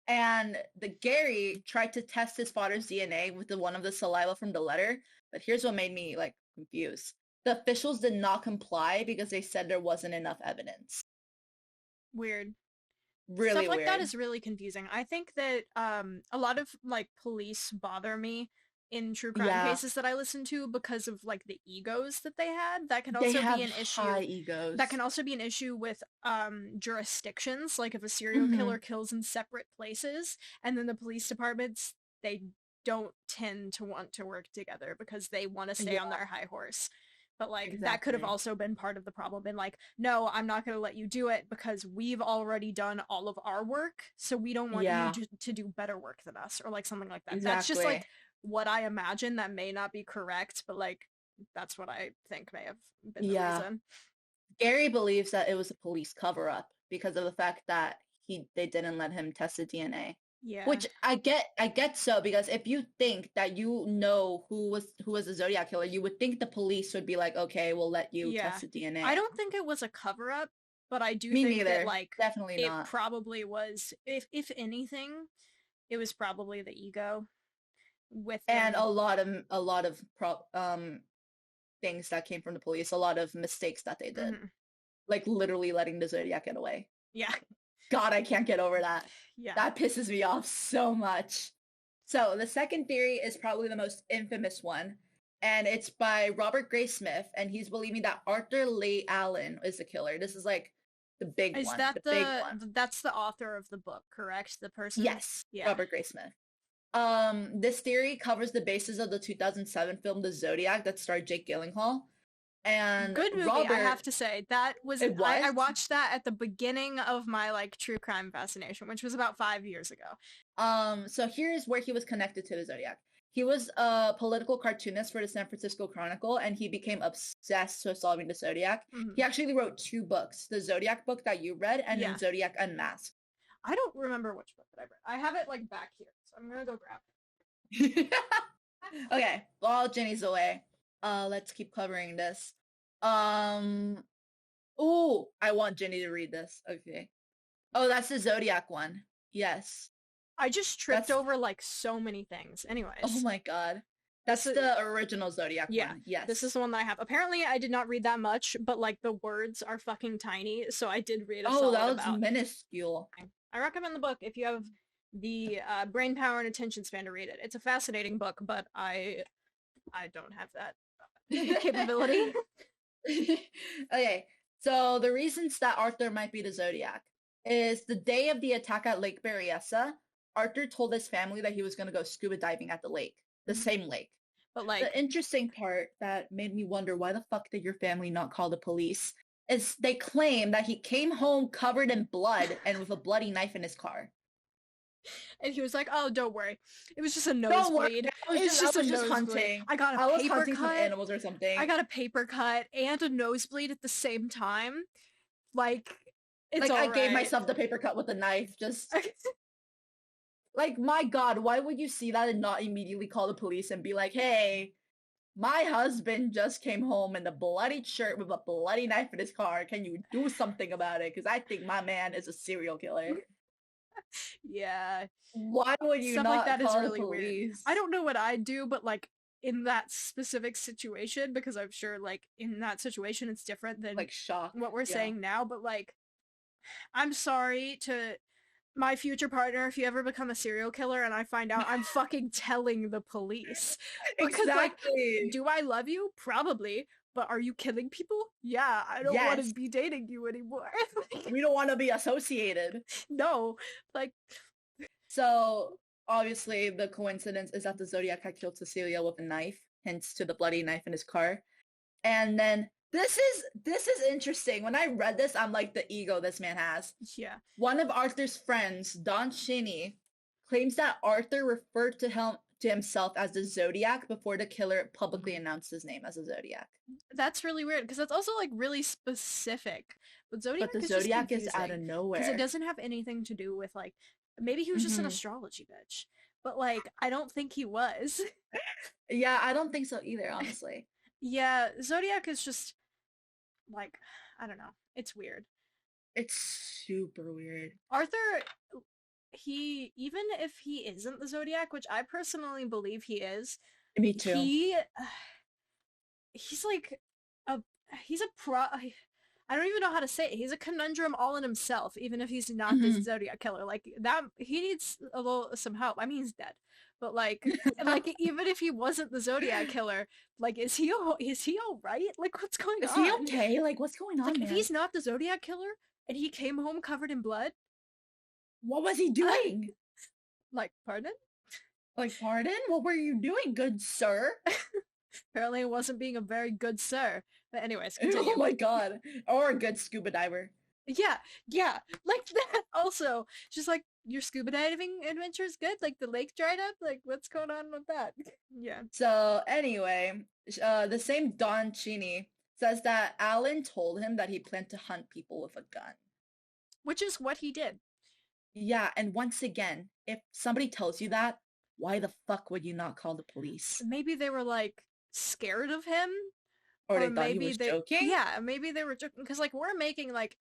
And the Gary tried to test his father's DNA with the one of the saliva from the letter. But here's what made me like confused. The officials did not comply because they said there wasn't enough evidence. Weird. Really Stuff like that weird. is really confusing. I think that a lot of like police bother me in true crime Yeah. cases that I listen to because of like the egos that they had. That can They also be have an issue. high egos. That can also be an issue with jurisdictions, like if a serial Hmm. killer kills in separate places and then the police departments, they don't tend to want to work together because they want to stay Yeah, on their high horse. But like that could have exactly. also been part of the problem. And like, no, I'm not going to let you do it because we've already done all of our work, so we don't want you Yeah, to do better work than us, or like something like that. That's just exactly. like what I imagine. That may not be correct, but like that's what I think may have been the Yeah. reason. Gary believes that it was a police cover-up because of the fact that they didn't let him test the DNA. Yeah. Which I get so because if you think that you know who was the Zodiac killer, you would think the police would be like, okay, we'll let you Yeah. test the I DNA. don't think it was a cover up, but I do Me think that neither. like Definitely it not. probably was, if anything, it was probably the ego with And him. a lot of things that came from the police, a lot of mistakes that they did. Mhm. Like literally letting the Zodiac get away. Yeah. God, I can't get over that. Yeah. That pisses me off so much. So the second theory is probably the most infamous one, and it's by Robert Gray Smith, and he's believing that Arthur Leigh Allen is the killer. This is like the big Is one, that the big one. that's the author of the book, correct? The person? Yes, Yeah. Robert Gray Smith. This theory covers the basis of the 2007 film The Zodiac that starred Jake Gyllenhaal. And Good movie, I have Robert, to say. That was it was? I watched that at the beginning of my like true crime fascination, which was about 5 years ago. So here's where he was connected to the Zodiac. He was a political cartoonist for the San Francisco Chronicle, and he became obsessed with solving the Zodiac. Mhm. He actually wrote two books, the Zodiac book that you read, and Yeah. then Zodiac Unmasked. I don't remember which book that I read. I have it like back here, so I'm gonna go grab it. Okay, while Jenny's away, let's keep covering this. Oh, I want Jenny to read this. Okay. Oh, that's the Zodiac one. Yes. I just tripped That's over like so many things. Oh Anyways, my God. this That's is the original Zodiac yeah, one. Yes. this is the one that I have. Apparently, I did not read that much, but like the words are fucking tiny, so I did read a Oh, that solid was about. minuscule. I recommend the book if you have the brain power and attention span to read it. It's a fascinating book, but I don't have that capability. Okay, so the reasons that Arthur might be the Zodiac is the day of the attack at Lake Berryessa, Arthur told his family that he was going to go scuba diving at the lake, the Mhm. same lake. But like, The interesting part that made me wonder why the fuck did your family not call the police is they claim that he came home covered in blood and with a bloody knife in his car. and he was like, "Oh, don't worry, it was just a Don't worry, nosebleed. I was just hunting. I got I a was paper hunting some cut. animals or something. I got a paper cut and a nosebleed at the same time. Like, it's Like all I gave right." myself the paper cut with a knife. Just like my God, why would you see that and not immediately call the police and be like, "Hey, my husband just came home in a bloody shirt with a bloody knife in his car. Can you do something about it? Because I think my man is a serial killer." Yeah, Why would you stuff like not that is call the really weird. police? I don't know what I'd do, but like in that specific situation, because I'm sure like in that situation it's different than Like shock. what we're Yeah. saying now, but like I'm sorry to my future partner if you ever become a serial killer and I find out, I'm fucking telling the police. Because like, Exactly. do I love you? Probably. But are you killing people? Yeah, I don't want Yes. to be dating you anymore. Like, We don't want to be associated. no. Like, So obviously the coincidence is that the Zodiac had killed Cecilia with a knife, hence to the bloody knife in his car. And then this is interesting. When I read this, I'm like, the ego this man has. yeah. One of Arthur's friends, Don Shinney, claims that Arthur referred to himself as the Zodiac before the killer publicly announced his name as a Zodiac. That's really weird because that's also like really specific. But Zodiac But the is just Zodiac is out confusing of because it nowhere. doesn't have anything to do with like maybe he was just an Mhm. astrology bitch. But like I don't think he was. Yeah, I don't think so either, honestly. Yeah, Zodiac is just like I don't know. It's weird. It's super weird. Arthur, he even if he isn't the Zodiac, which I personally believe he is, Me too. he's like a he's a pro. I don't even know how to say it. He's a conundrum all in himself, even if he's not the Mhm. Zodiac killer. Like that, he needs some help. I mean, he's dead, but like, like even if he wasn't the Zodiac killer, like, is he all right? Like, what's going Is on? he okay? Like, what's going on, Like, man? if he's not the Zodiac killer and he came home covered in blood, What was he doing? like, pardon? Like, pardon? What were you doing, good sir? Apparently, it wasn't being a very good sir. But anyways, Oh continue. my god. Or a good scuba diver. Yeah, yeah, like that. Also, just like your scuba diving adventure's good. Like the lake dried up. Like what's going on with that? Yeah, So anyway, the same Don Cheney says that Alan told him that he planned to hunt people with a gun. which is what he did. Yeah, and once again, if somebody tells you that, why the fuck would you not call the police? Maybe they were like scared of him, Or or they thought he maybe was they, joking? yeah, maybe they were joking because like we're making like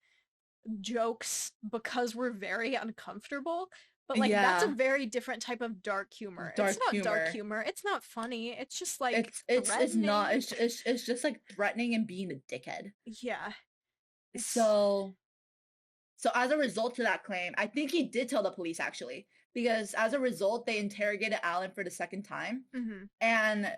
jokes because we're very uncomfortable. But like that's a Yeah, very different type of dark humor. It's dark not dark humor. humor. It's not funny. It's just like It's not. threatening. It's just like threatening and being a dickhead. Yeah, it's So so as a result to that claim, I think he did tell the police actually, because as a result, they interrogated Alan for the second time, mhm. and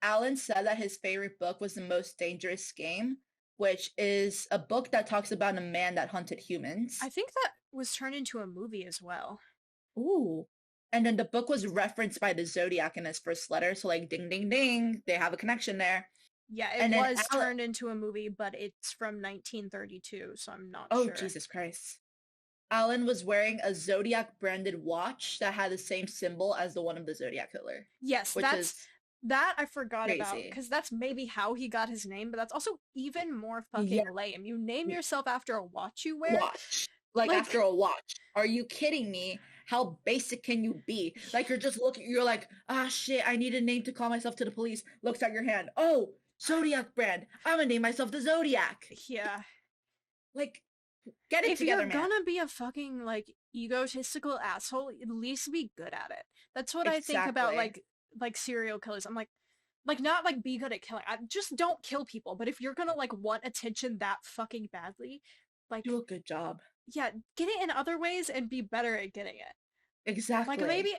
Alan said that his favorite book was The Most Dangerous Game, which is a book that talks about a man that hunted I humans. think that was turned into a movie as well. Ooh. And then the book was referenced by the Zodiac in his first letter, so like ding ding ding, they have a connection there. Yeah, it And then was Alan, turned into a movie, but it's from 1932, so I'm not oh sure. Jesus Christ. Alan was wearing a Zodiac branded watch that had the same symbol as the one of the Zodiac Killer, Yes, which that's is that I forgot about crazy. because that's maybe how he got his name, but that's also even more Yeah, fucking lame. You name yourself after a watch you wear? watch. Like after Like, a watch. Are you kidding me? How basic can you be? Like you're just looking, you're like, ah shit, I need a name to call myself to the police. Looks at your hand. Oh, Zodiac brand. I'm gonna name myself the Zodiac. yeah. Like, get it If you're together, man. gonna be a fucking like egotistical asshole, at least be good at it. That's what I think about Exactly. like serial killers. I'm like not like be good at killing. I just don't kill people. But if you're gonna like want attention that fucking badly, Do like a good job. yeah, get it in other ways and be better at getting it. Like Exactly. maybe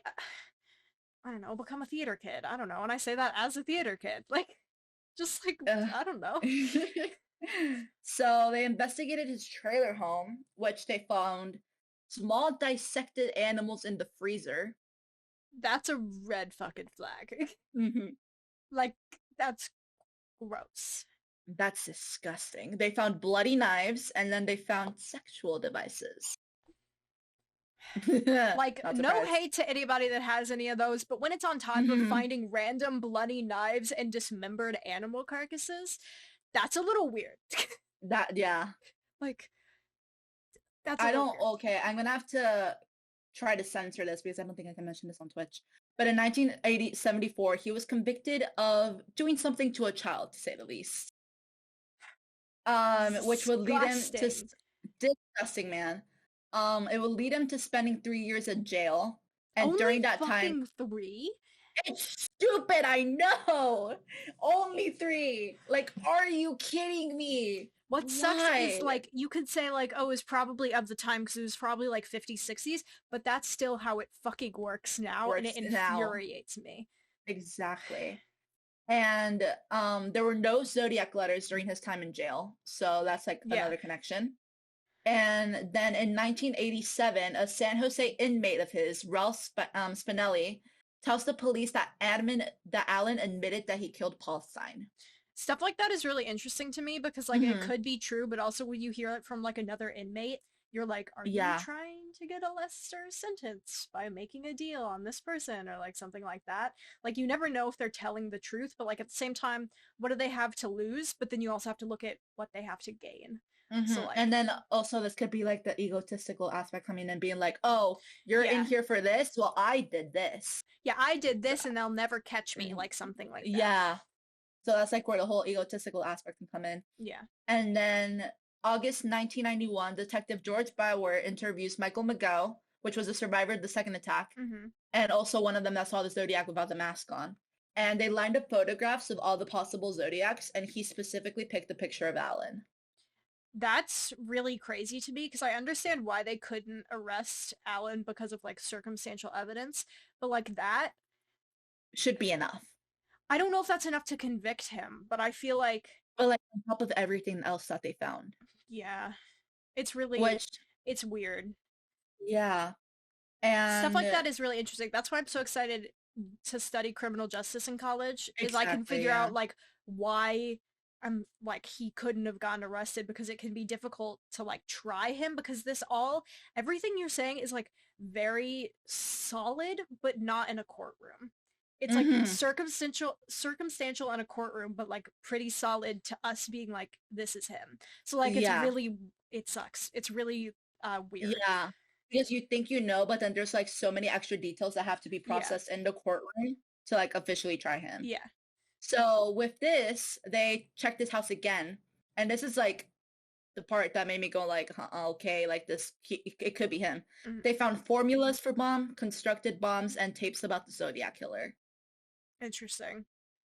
I don't know, become a theater kid. I don't know. And I say that as a theater kid. Like just like Uh, I don't know. so they investigated his trailer home, which they found small dissected animals in the freezer. That's a red fucking flag. Mhm. Like that's gross. That's disgusting. They found bloody knives and then they found sexual devices. Like Not no surprised. hate to anybody that has any of those, but when it's on top of Mhm. finding random bloody knives and dismembered animal carcasses, that's a little weird. That, yeah. Like that's a I little don't, weird. okay, I'm gonna have to try to censor this because I don't think I can mention this on Twitch. But in 1974, he was convicted of doing something to a child, to say the least. Which would lead him to Disgusting. disgusting, man. It would lead him to spending 3 years in jail. And Only during that time, fucking three? it's stupid, I know. Only three. Like, are you kidding me? What sucks is Why? like you could say like oh it's probably of the time because it was probably like 50s 60s, but that's still how it fucking works now and it Works now. infuriates me. Exactly. And there were no Zodiac letters during his time in jail. So that's like Yeah. another connection. And then in 1987, a San Jose inmate of his, Ralph Spinelli, tells the police that Allen admitted that he killed Paul Stein. Stuff like that is really interesting to me because like it Hmm. could be true, but also when you hear it from like another inmate, you're like, are you Yeah. trying to get a lesser sentence by making a deal on this person or like something like that? Like you never know if they're telling the truth, but like at the same time, what do they have to lose? But then you also have to look at what they have to gain. So And like, then also this could be like the egotistical aspect coming in and being like, oh, you're in yeah. here for this? Well, I did this. Yeah, I did So, this and they'll never catch me, mm, like something like that. yeah. So that's like where the whole egotistical aspect can come in. Yeah. And then August 1991, Detective George Bauer interviews Michael McGow, which was a survivor of the second attack, Hmm. and also one of them that saw the Zodiac without the mask on. And they lined up photographs of all the possible Zodiacs, and he specifically picked the picture of Alan. That's really crazy to me because I understand why they couldn't arrest Alan because of like circumstantial evidence, but like that, Should be enough. I don't know if that's enough to convict him, but I feel like, But like on top of everything else that they found. yeah, it's really, Which, it's weird. yeah. Stuff And like that is really interesting. That's why I'm so excited to study criminal justice in college is I can Exactly, figure yeah. out like why like he couldn't have gotten arrested because it can be difficult to like try him because this all everything you're saying is like very solid but not in a courtroom. It's like Mm-hmm. circumstantial in a courtroom but like pretty solid to us being like this is him. So like Yeah. it sucks. It's really weird. Yeah. Because you think you know, but then there's like so many extra details that have to be Yeah. processed in the courtroom to like officially try him. Yeah. So with this, they checked his house again. And this is like the part that made me go like, okay, like it could be him. Mhm. They found formulas for constructed bombs, and tapes about the Zodiac Killer, Interesting.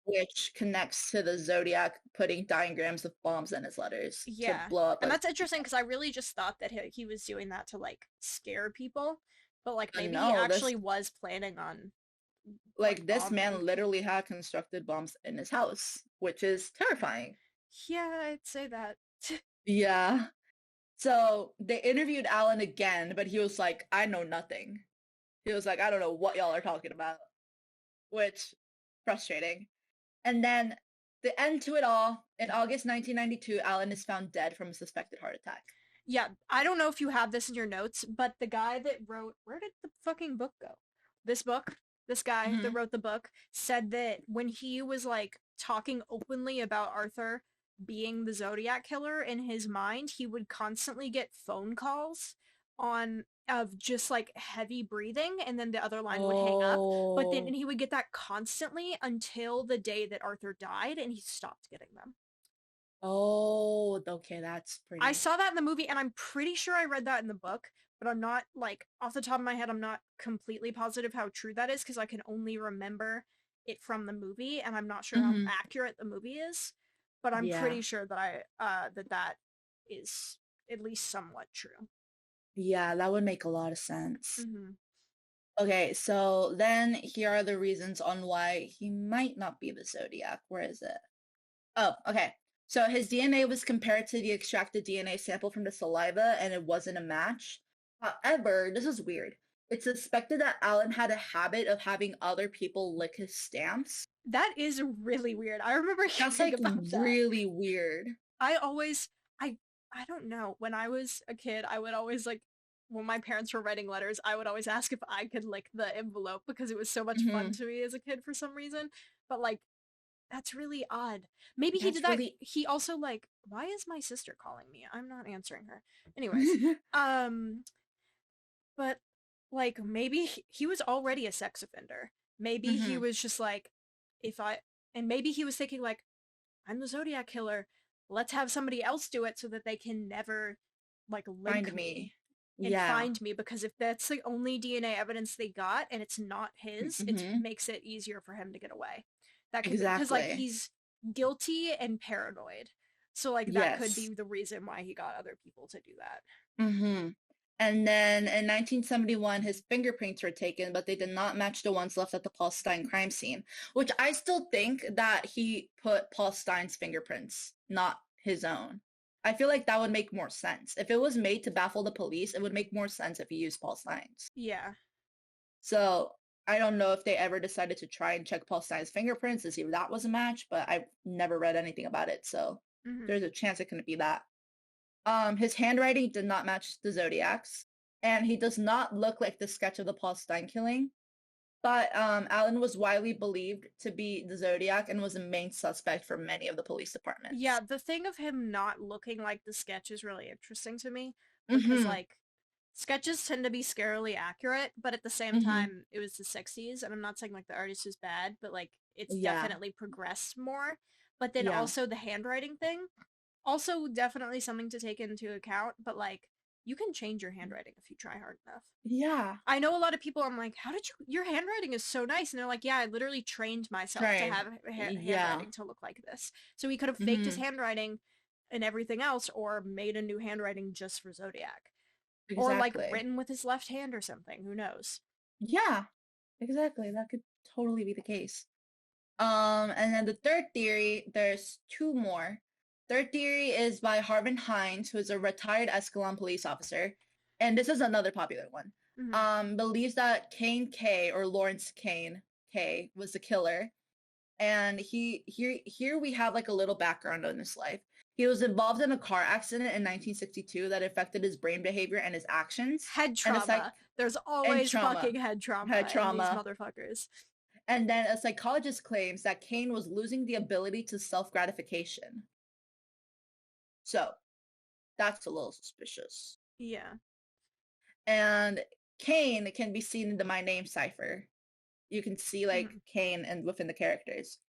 which connects to the Zodiac putting diagrams of bombs in his letters to Yeah. blow up And that's interesting because I really just thought that he was doing that to like scare people, but like maybe he no, actually was planning on like this bombing. man literally had constructed bombs in his house, which is terrifying. Yeah, I'd say that. Yeah. So they interviewed Alan again, but he was like, I know nothing. He was like, I don't know what y'all are talking about, which frustrating. And then the end to it all, in August 1992, Alan is found dead from a suspected heart attack. Yeah, I don't know if you have this in your notes, but the guy that wrote, where did the fucking book go? This book, this guy that Mm-hmm. wrote the book said that when he was like talking openly about Arthur being the Zodiac killer in his mind, he would constantly get phone calls on of just like heavy breathing and then the other line would hang up. But then Oh. and he would get that constantly until the day that Arthur died and he stopped getting them. Oh, okay, that's I pretty. saw that in the movie, and I'm pretty sure I read that in the book, but I'm not like off the top of my head. I'm not completely positive how true that is because I can only remember it from the movie, and I'm not sure how Mm-hmm. accurate the movie is. But I'm Yeah. pretty sure that that is at least somewhat true. Yeah, that would make a lot of sense. Mm-hmm. Okay, so then here are the reasons on why he might not be the Zodiac. Where is it? Oh, okay. So his DNA was compared to the extracted DNA sample from the saliva, and it wasn't a match. However, this is weird. It's suspected that Alan had a habit of having other people lick his stamps. That is really weird. I remember That's hearing like about that. really weird. I always I don't know. When I was a kid, I would always like when my parents were writing letters, I would always ask if I could lick the envelope because it was so much fun Hmm. to me as a kid for some reason. But like that's really odd. Maybe he did That's that. really. He also like why is my sister calling me? I'm not answering her. Anyways, um but like maybe he was already a sex offender. Maybe he Hmm. was just like if I and maybe he was thinking like I'm the Zodiac killer. Let's have somebody else do it so that they can never like Find link me me. and Yeah. find me because if that's the only DNA evidence they got and it's not his, it Hmm. makes it easier for him to get away. That could be because like Exactly. he's guilty and paranoid. So like that could Yes. be the reason why he got other people to do that. Hmm. And then in 1971, his fingerprints were taken, but they did not match the ones left at the Paul Stein crime scene, which I still think that he put Paul Stein's fingerprints, not his own. I feel like that would make more sense. If it was made to baffle the police, it would make more sense if he used Paul Stein's. Yeah. So I don't know if they ever decided to try and check Paul Stein's fingerprints to see if that was a match, but I've never read anything about it, so Hmm. there's a chance it couldn't be that. His handwriting did not match the Zodiac's, and he does not look like the sketch of the Paul Stein killing. But Alan was widely believed to be the Zodiac and was a main suspect for many of the police Yeah, departments. the thing of him not looking like the sketch is really interesting to me because Mm-hmm. like sketches tend to be scarily accurate, but at the same Mm-hmm. time it was the 60s and I'm not saying like the artist is bad, but like it's Yeah. definitely progressed more. But then Yeah. also the handwriting thing, also definitely something to take into account, but like you can change your handwriting if you try hard enough. Yeah. I know a lot of people. I'm like, how did your handwriting is so nice, and they're like, yeah, I literally trained myself to Trained. have Yeah. handwriting to look like this. So he could have faked his Mm-hmm. handwriting and everything else, or made a new handwriting just for Zodiac, or like Exactly. written with his left hand or something. Who knows? Yeah. Exactly. That could totally be the case. And then the third theory, there's two more. Third theory is by Harvin Hines, who is a retired Escalon police officer, and this is another popular one. Hmm. Believes that Kane K or Lawrence Kane K was the killer. And here we have like a little background on his life. He was involved in a car accident in 1962 that affected his brain behavior and his actions. Head And a trauma. There's and always trauma, fucking head head trauma in these trauma. motherfuckers. And then a psychologist claims that Kane was losing the ability to self-gratification. So that's a little suspicious. Yeah. And Kane can be seen in the My Name cipher. You can see like Kane and within the characters.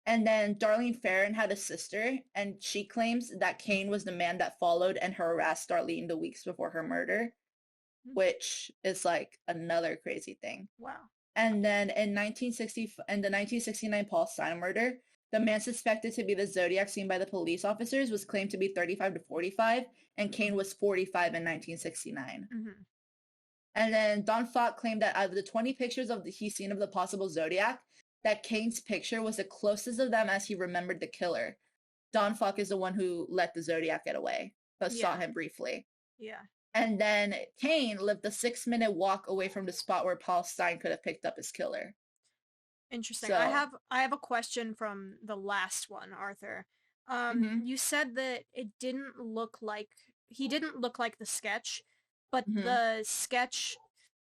And then Darlene Ferrin had a sister, and she claims that Kane was the man that followed and harassed Darlene the weeks before her murder, which is like another crazy thing. Wow. And then in the 1969 Paul Stein murder, the man suspected to be the Zodiac seen by the police officers was claimed to be 35 to 45, and Kane was 45 in 1969. And then Don Fott claimed that out of the 20 pictures he's seen of the possible Zodiac, that Kane's picture was the closest of them as he remembered the killer. Don Fott is the one who let the Zodiac get away, but saw him briefly. Yeah. And then Kane lived a 6-minute walk away from the spot where Paul Stein could have picked up his killer. Interesting. So, I have a question from the last one, Arthur. You said that it didn't look like he didn't look like the sketch, but the sketch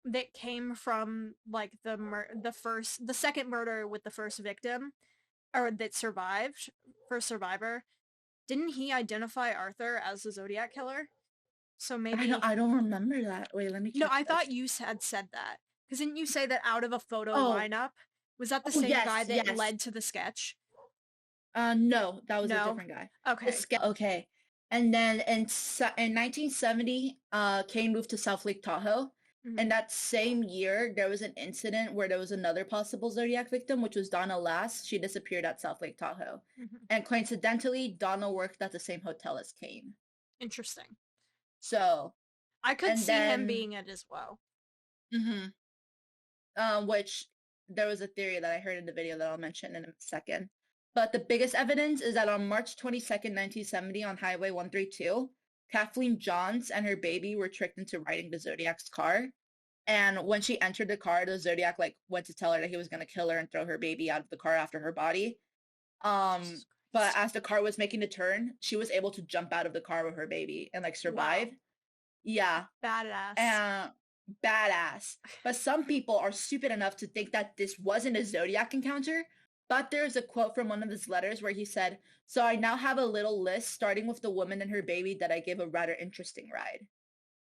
that came from like the second murder with the first victim, or that survived, first survivor, didn't he identify Arthur as the Zodiac Killer? So maybe I don't remember that. Wait, let me check. No, I thought you had said that. Because didn't you say that out of a photo lineup? Was that the same guy that led to the sketch? No, that was a different guy. Okay. Okay. And then in 1970, Kane moved to South Lake Tahoe. And that same year, there was an incident where there was another possible Zodiac victim, which was Donna Lass. She disappeared at South Lake Tahoe. And coincidentally, Donna worked at the same hotel as Kane. Interesting. So I could see him being it as well. Which there was a theory that I heard in the video that I'll mention in a second. But the biggest evidence is that on March 22nd, 1970, on Highway 132, Kathleen Johns and her baby were tricked into riding the Zodiac's car. And when she entered the car, the Zodiac went to tell her that he was going to kill her and throw her baby out of the car after her body. But as the car was making the turn, she was able to jump out of the car with her baby and survive. Wow. Yeah. Badass. Badass. But some people are stupid enough to think that this wasn't a Zodiac encounter. But there's a quote from one of his letters where he said, "So I now have a little list starting with the woman and her baby that I gave a rather interesting ride."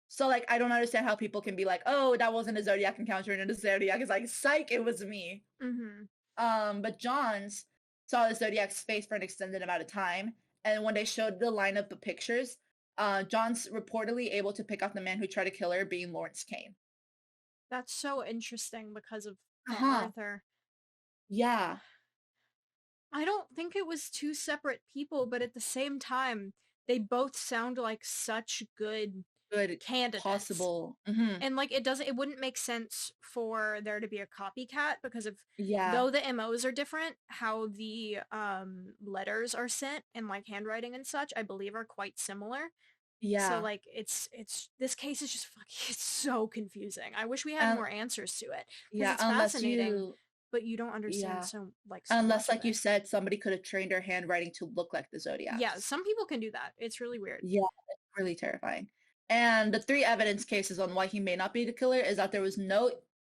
So I don't understand how people can be like, "Oh, that wasn't a Zodiac encounter," and the Zodiac is like, "Psych, it was me." But Johns saw the Zodiac's face for an extended amount of time, and when they showed the lineup of pictures, John's reportedly able to pick out the man who tried to kill her, being Lawrence Kane. That's so interesting because of Arthur. Yeah. I don't think it was two separate people, but at the same time, they both sound like such good candidates. Possible. And it wouldn't make sense for there to be a copycat because of though the MOs are different, how the letters are sent and handwriting and such, I believe are quite similar. Yeah. So it's this case is just it's so confusing. I wish we had more answers to it. Yeah, it's fascinating. But you don't understand so unless you said somebody could have trained her handwriting to look like the Zodiac. Yeah, some people can do that. It's really weird. Yeah, it's really terrifying. And the 3 evidence cases on why he may not be the killer is that there was no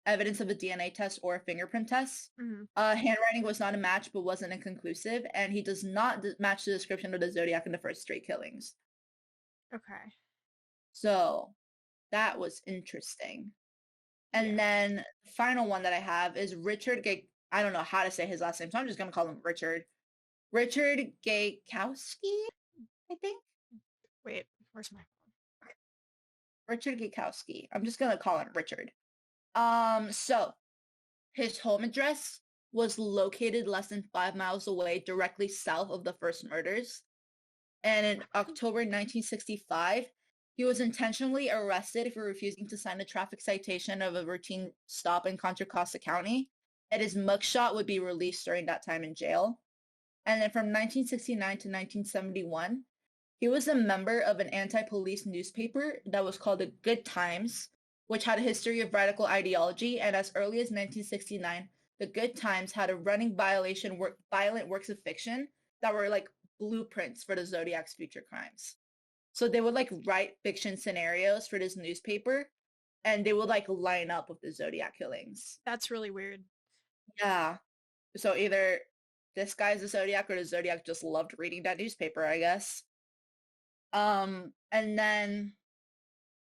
evidence of a DNA test or a fingerprint test. Handwriting was not a match but wasn't inconclusive, and he does not match the description of the Zodiac in the first 3 killings. Okay. So that was interesting. And then the final one that I have is Richard I don't know how to say his last name, so I'm just going to call him Richard. Richard Gaykowski, I think. Wait, where's my phone? Richard Gaykowski. I'm just going to call him Richard. So his home address was located less than 5 miles away, directly south of the first murders. And in October 1965, he was intentionally arrested for refusing to sign a traffic citation of a routine stop in Contra Costa County, and his mugshot would be released during that time in jail. And then from 1969 to 1971, he was a member of an anti-police newspaper that was called The Good Times, which had a history of radical ideology, and as early as 1969, the Good Times had a running violent works of fiction that were like blueprints for the Zodiac's future crimes. So they would like write fiction scenarios for this newspaper, and they would like line up with the Zodiac killings. That's really weird. Yeah. So either this guy's the Zodiac or the Zodiac just loved reading that newspaper, I guess. And then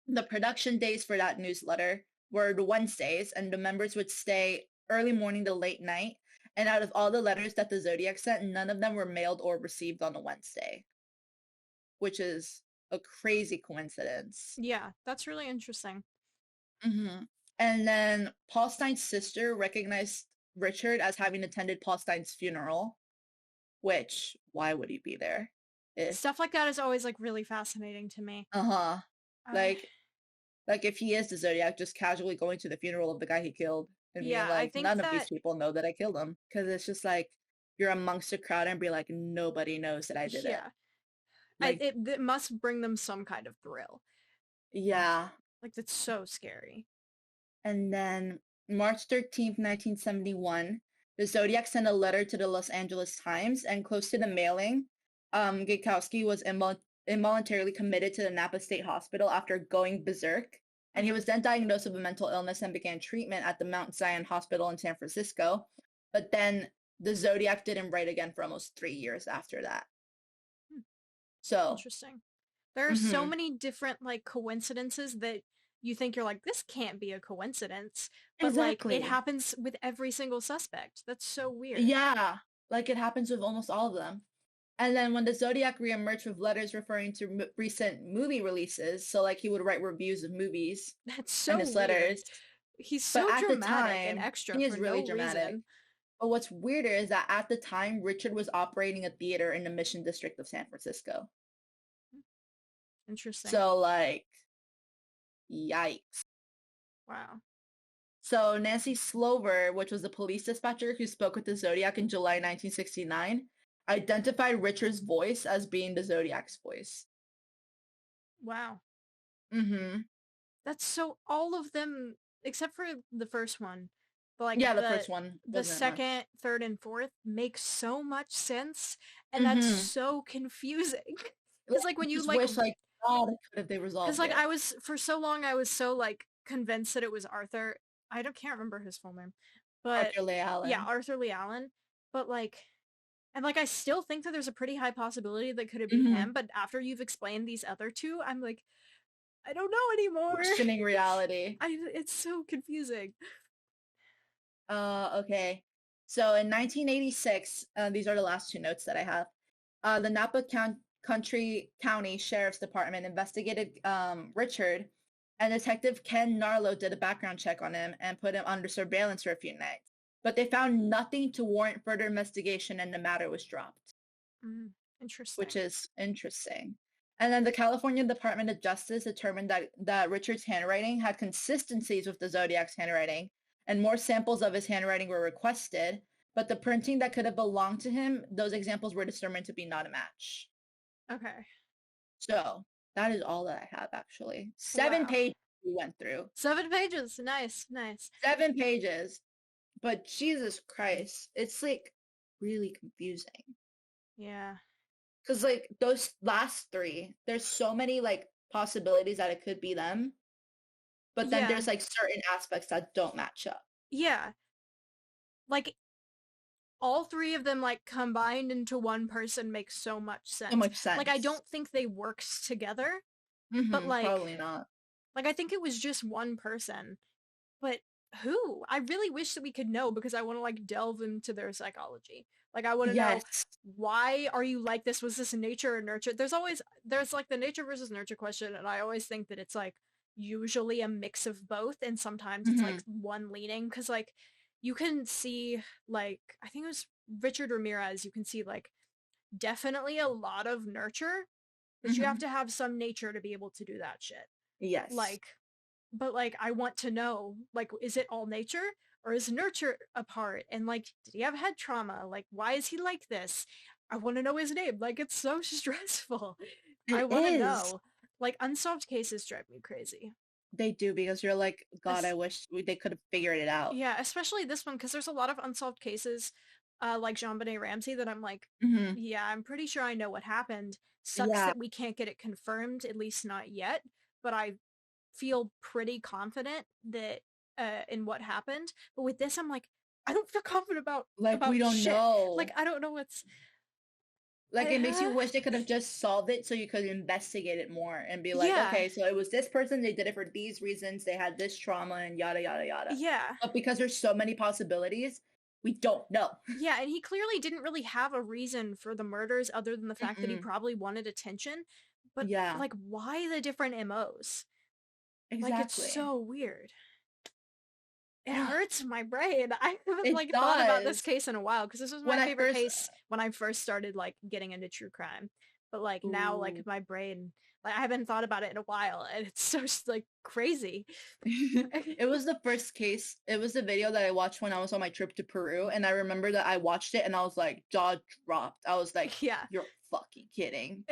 the production days for that newsletter were the Wednesdays, and the members would stay early morning to late night. And out of all the letters that the Zodiac sent, none of them were mailed or received on a Wednesday, which is a crazy coincidence. Yeah, that's really interesting. Mm-hmm. And then Paul Stein's sister recognized Richard as having attended Paul Stein's funeral, which, why would he be there? Stuff like that is always like really fascinating to me. Uh-huh. Like if he is the Zodiac, just casually going to the funeral of the guy he killed and being like, none of these people know that I killed him. Because it's just like, you're amongst a crowd and be like, nobody knows that I did it. Like, it must bring them some kind of thrill. Yeah. Like, that's so scary. And then March 13th, 1971, the Zodiac sent a letter to the Los Angeles Times, and close to the mailing, Gajkowski was involuntarily committed to the Napa State Hospital after going berserk, and he was then diagnosed with a mental illness and began treatment at the Mount Zion Hospital in San Francisco. But then the Zodiac didn't write again for almost 3 years after that. So interesting. There are so many different like coincidences that you think you're like, this can't be a coincidence. But like it happens with every single suspect. That's so weird. Yeah. Like it happens with almost all of them. And then when the Zodiac reemerged with letters referring to recent movie releases, so like he would write reviews of movies. That's so in his weird. letters. He's so dramatic and extra. He is really dramatic. Reason. But what's weirder is that at the time, Richard was operating a theater in the Mission District of San Francisco. Interesting. So like, yikes. Wow. So Nancy Slover, which was the police dispatcher who spoke with the Zodiac in July 1969, identified Richard's voice as being the Zodiac's voice. Wow. Mm-hmm. That's so all of them, except for the first one. But like the first one. The second, much. Third, and fourth make so much sense, and that's so confusing. It's like when you like wish like God if they resolved. Because like I was for so long, I was so like convinced that it was Arthur. Can't remember his full name, but Arthur Lee Allen. Yeah, Arthur Lee Allen. But like, and like I still think that there's a pretty high possibility that could have been him. But after you've explained these other two, I'm like, I don't know anymore. Questioning reality. It's so confusing. Okay. So in 1986, these are the last two notes that I have. The Napa County Sheriff's Department investigated Richard, and Detective Ken Narlow did a background check on him and put him under surveillance for a few nights. But they found nothing to warrant further investigation, and the matter was dropped. Interesting. Which is interesting. And then the California Department of Justice determined that Richard's handwriting had consistencies with the Zodiac's handwriting, and more samples of his handwriting were requested, but the printing that could have belonged to him, those examples were determined to be not a match. Okay. So, that is all that I have, actually. 7 pages we went through. 7 pages. Nice, nice. 7 pages. But Jesus Christ, it's, like, really confusing. Yeah. Because, like, those last 3, there's so many, like, possibilities that it could be them. But then there's, like, certain aspects that don't match up. Yeah. Like, all 3 of them, like, combined into one person makes so much sense. So much sense. Like, I don't think they worked together. But, like... Probably not. Like, I think it was just one person. But who? I really wish that we could know, because I want to, like, delve into their psychology. Like, I want to know, why are you like this? Was this nature or nurture? There's, like, the nature versus nurture question, and I always think that it's, like, usually a mix of both, and sometimes it's like one leaning, because like you can see, like, I think it was Richard Ramirez, you can see like definitely a lot of nurture, but you have to have some nature to be able to do that shit. Yes. Like, but like I want to know, like, is it all nature or is nurture a part? And like, did he have head trauma? Like, why is he like this? I want to know his name. Like, it's so stressful. I want to know. Like, unsolved cases drive me crazy. They do, because you're like, God, I Es- wish they could have figured it out. yeah, especially this one because there's a lot of unsolved cases, like JonBenet Ramsey that I'm like, Hmm. yeah, I'm pretty sure I know what happened. Sucks Yeah, that we can't get it confirmed, at least not yet. But I feel pretty confident that in what happened. But with this, I'm like, I don't feel confident like we about don't shit. Like know. I don't know what's. Like it makes you Uh, wish they could have just solved it so you could investigate it more and be like, yeah, okay, so it was this person, they did it for these reasons, they had this trauma and yada yada yada. yeah, But because there's so many possibilities, we don't know. yeah. And he clearly didn't really have a reason for the murders other than the fact that he Mm-mm. probably wanted attention. But Yeah, like, why the different MOs? Like, it's exactly. so weird. It Ugh, hurts my brain. I haven't it like thought about this does. case in a while because this was When my I favorite first, case when I first started like getting into true crime. But like now, like ooh. my brain, like I haven't thought about it in a while, and it's so like crazy. It was the first case. It was the video that I watched when I was on my trip to Peru, and I remember that I watched it and I was like, jaw dropped. I was like, Yeah, you're fucking kidding.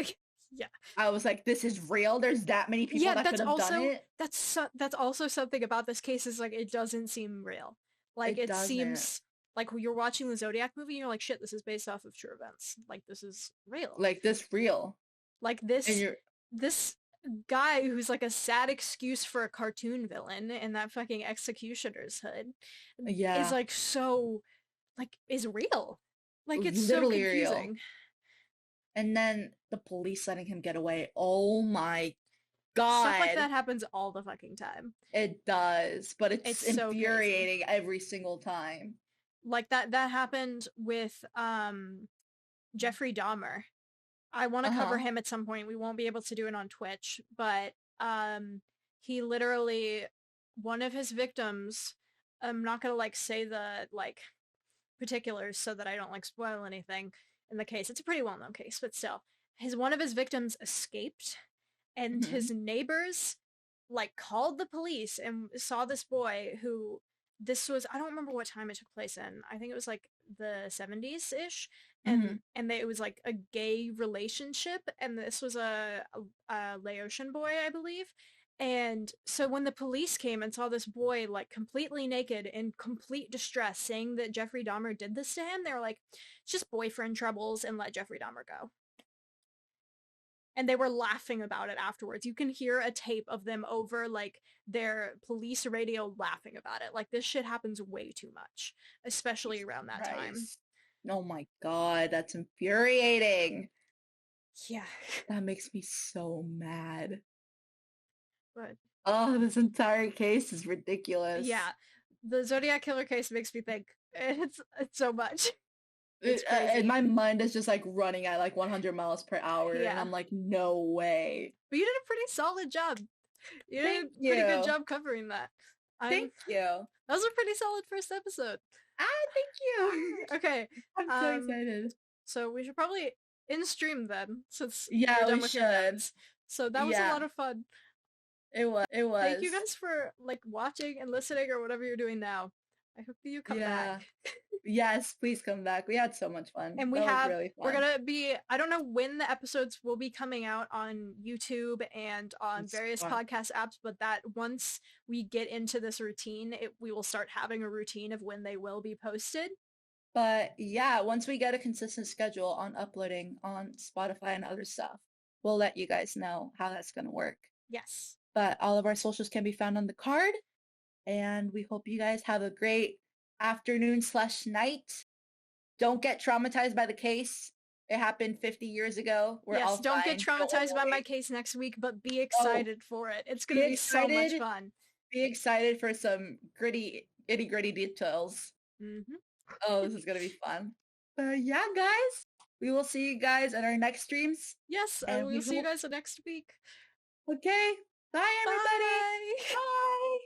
yeah, I was like, this is real. There's that many people yeah. that could have done it. That's also something about this case is like it doesn't seem real. Like It it doesn't. seems like you're watching the Zodiac movie, and you're like, shit, this is based off of true events. Like this is real. Like this real. Like And you're this guy who's like a sad excuse for a cartoon villain in that fucking executioner's hood is yeah, like so like is real. Like it's so literally real. confusing. And then the police letting him get away. Oh my Stuff like God. that happens all the fucking time. It does, but it's It's so crazy. infuriating every single time. Like that happened with Jeffrey Dahmer. I want to cover Uh-huh. him at some point. We won't be able to do it on Twitch, but he literally one of his victims, I'm not going to like say the like particulars so that I don't like spoil anything in the case. It's a pretty well-known case, but still. His one of his victims escaped and Hmm. his neighbors like called the police and saw this boy who this was I don't remember what time it took place in. I think it was like the 70s ish Hmm. it was like a gay relationship and this was a Laotian boy, I believe. And so when the police came and saw this boy like completely naked in complete distress saying that Jeffrey Dahmer did this to him, they were like, it's just boyfriend troubles and let Jeffrey Dahmer go. And they were laughing about it afterwards. You can hear a tape of them over like their police radio laughing about it. Like this shit happens way too much, especially Jesus around that time. Christ. Oh my God, that's infuriating. Yeah. That makes me so mad. But Oh, this entire case is ridiculous. yeah, the Zodiac Killer case makes me think it's so much. It's And crazy. my mind is just like running at like 100 miles per hour, and Yeah. I'm like, no way. But you did a pretty solid job. You did Thank a pretty good you. job covering that. I'm Thank you. that was a pretty solid first episode. Ah, thank you. Okay. I'm so Um excited. so we should probably in stream then, since you're Yeah, done we with your should. meds. So that was a Yeah, lot of fun. it was. It Thank you was. guys for like watching and listening or whatever you're doing now. I hope that you come back. Yeah. Yes, please come back. We had so much fun. And That was really we're fun. gonna be I don't know when the episodes will be coming out on YouTube and on It's various fun. podcast apps, but that once we get into this routine, we will start having a routine of when they will be posted. But yeah, once we get a consistent schedule on uploading on Spotify and other stuff, we'll let you guys know how that's going to work. Yes. But all of our socials can be found on the card. And we hope you guys have a great afternoon/night. Don't get traumatized by the case. It happened 50 years ago. We're all Yes, don't get fine. Don't traumatized by my worry. case next week, but be Oh, excited for it. It's be gonna be so much excited. fun. Be excited for some gritty, itty gritty details. Hmm. Oh, this is going to be fun. But yeah, guys, we will see you guys at our next streams. Yes, and And we we'll see you hope. guys next week. Okay. Bye, Bye. everybody.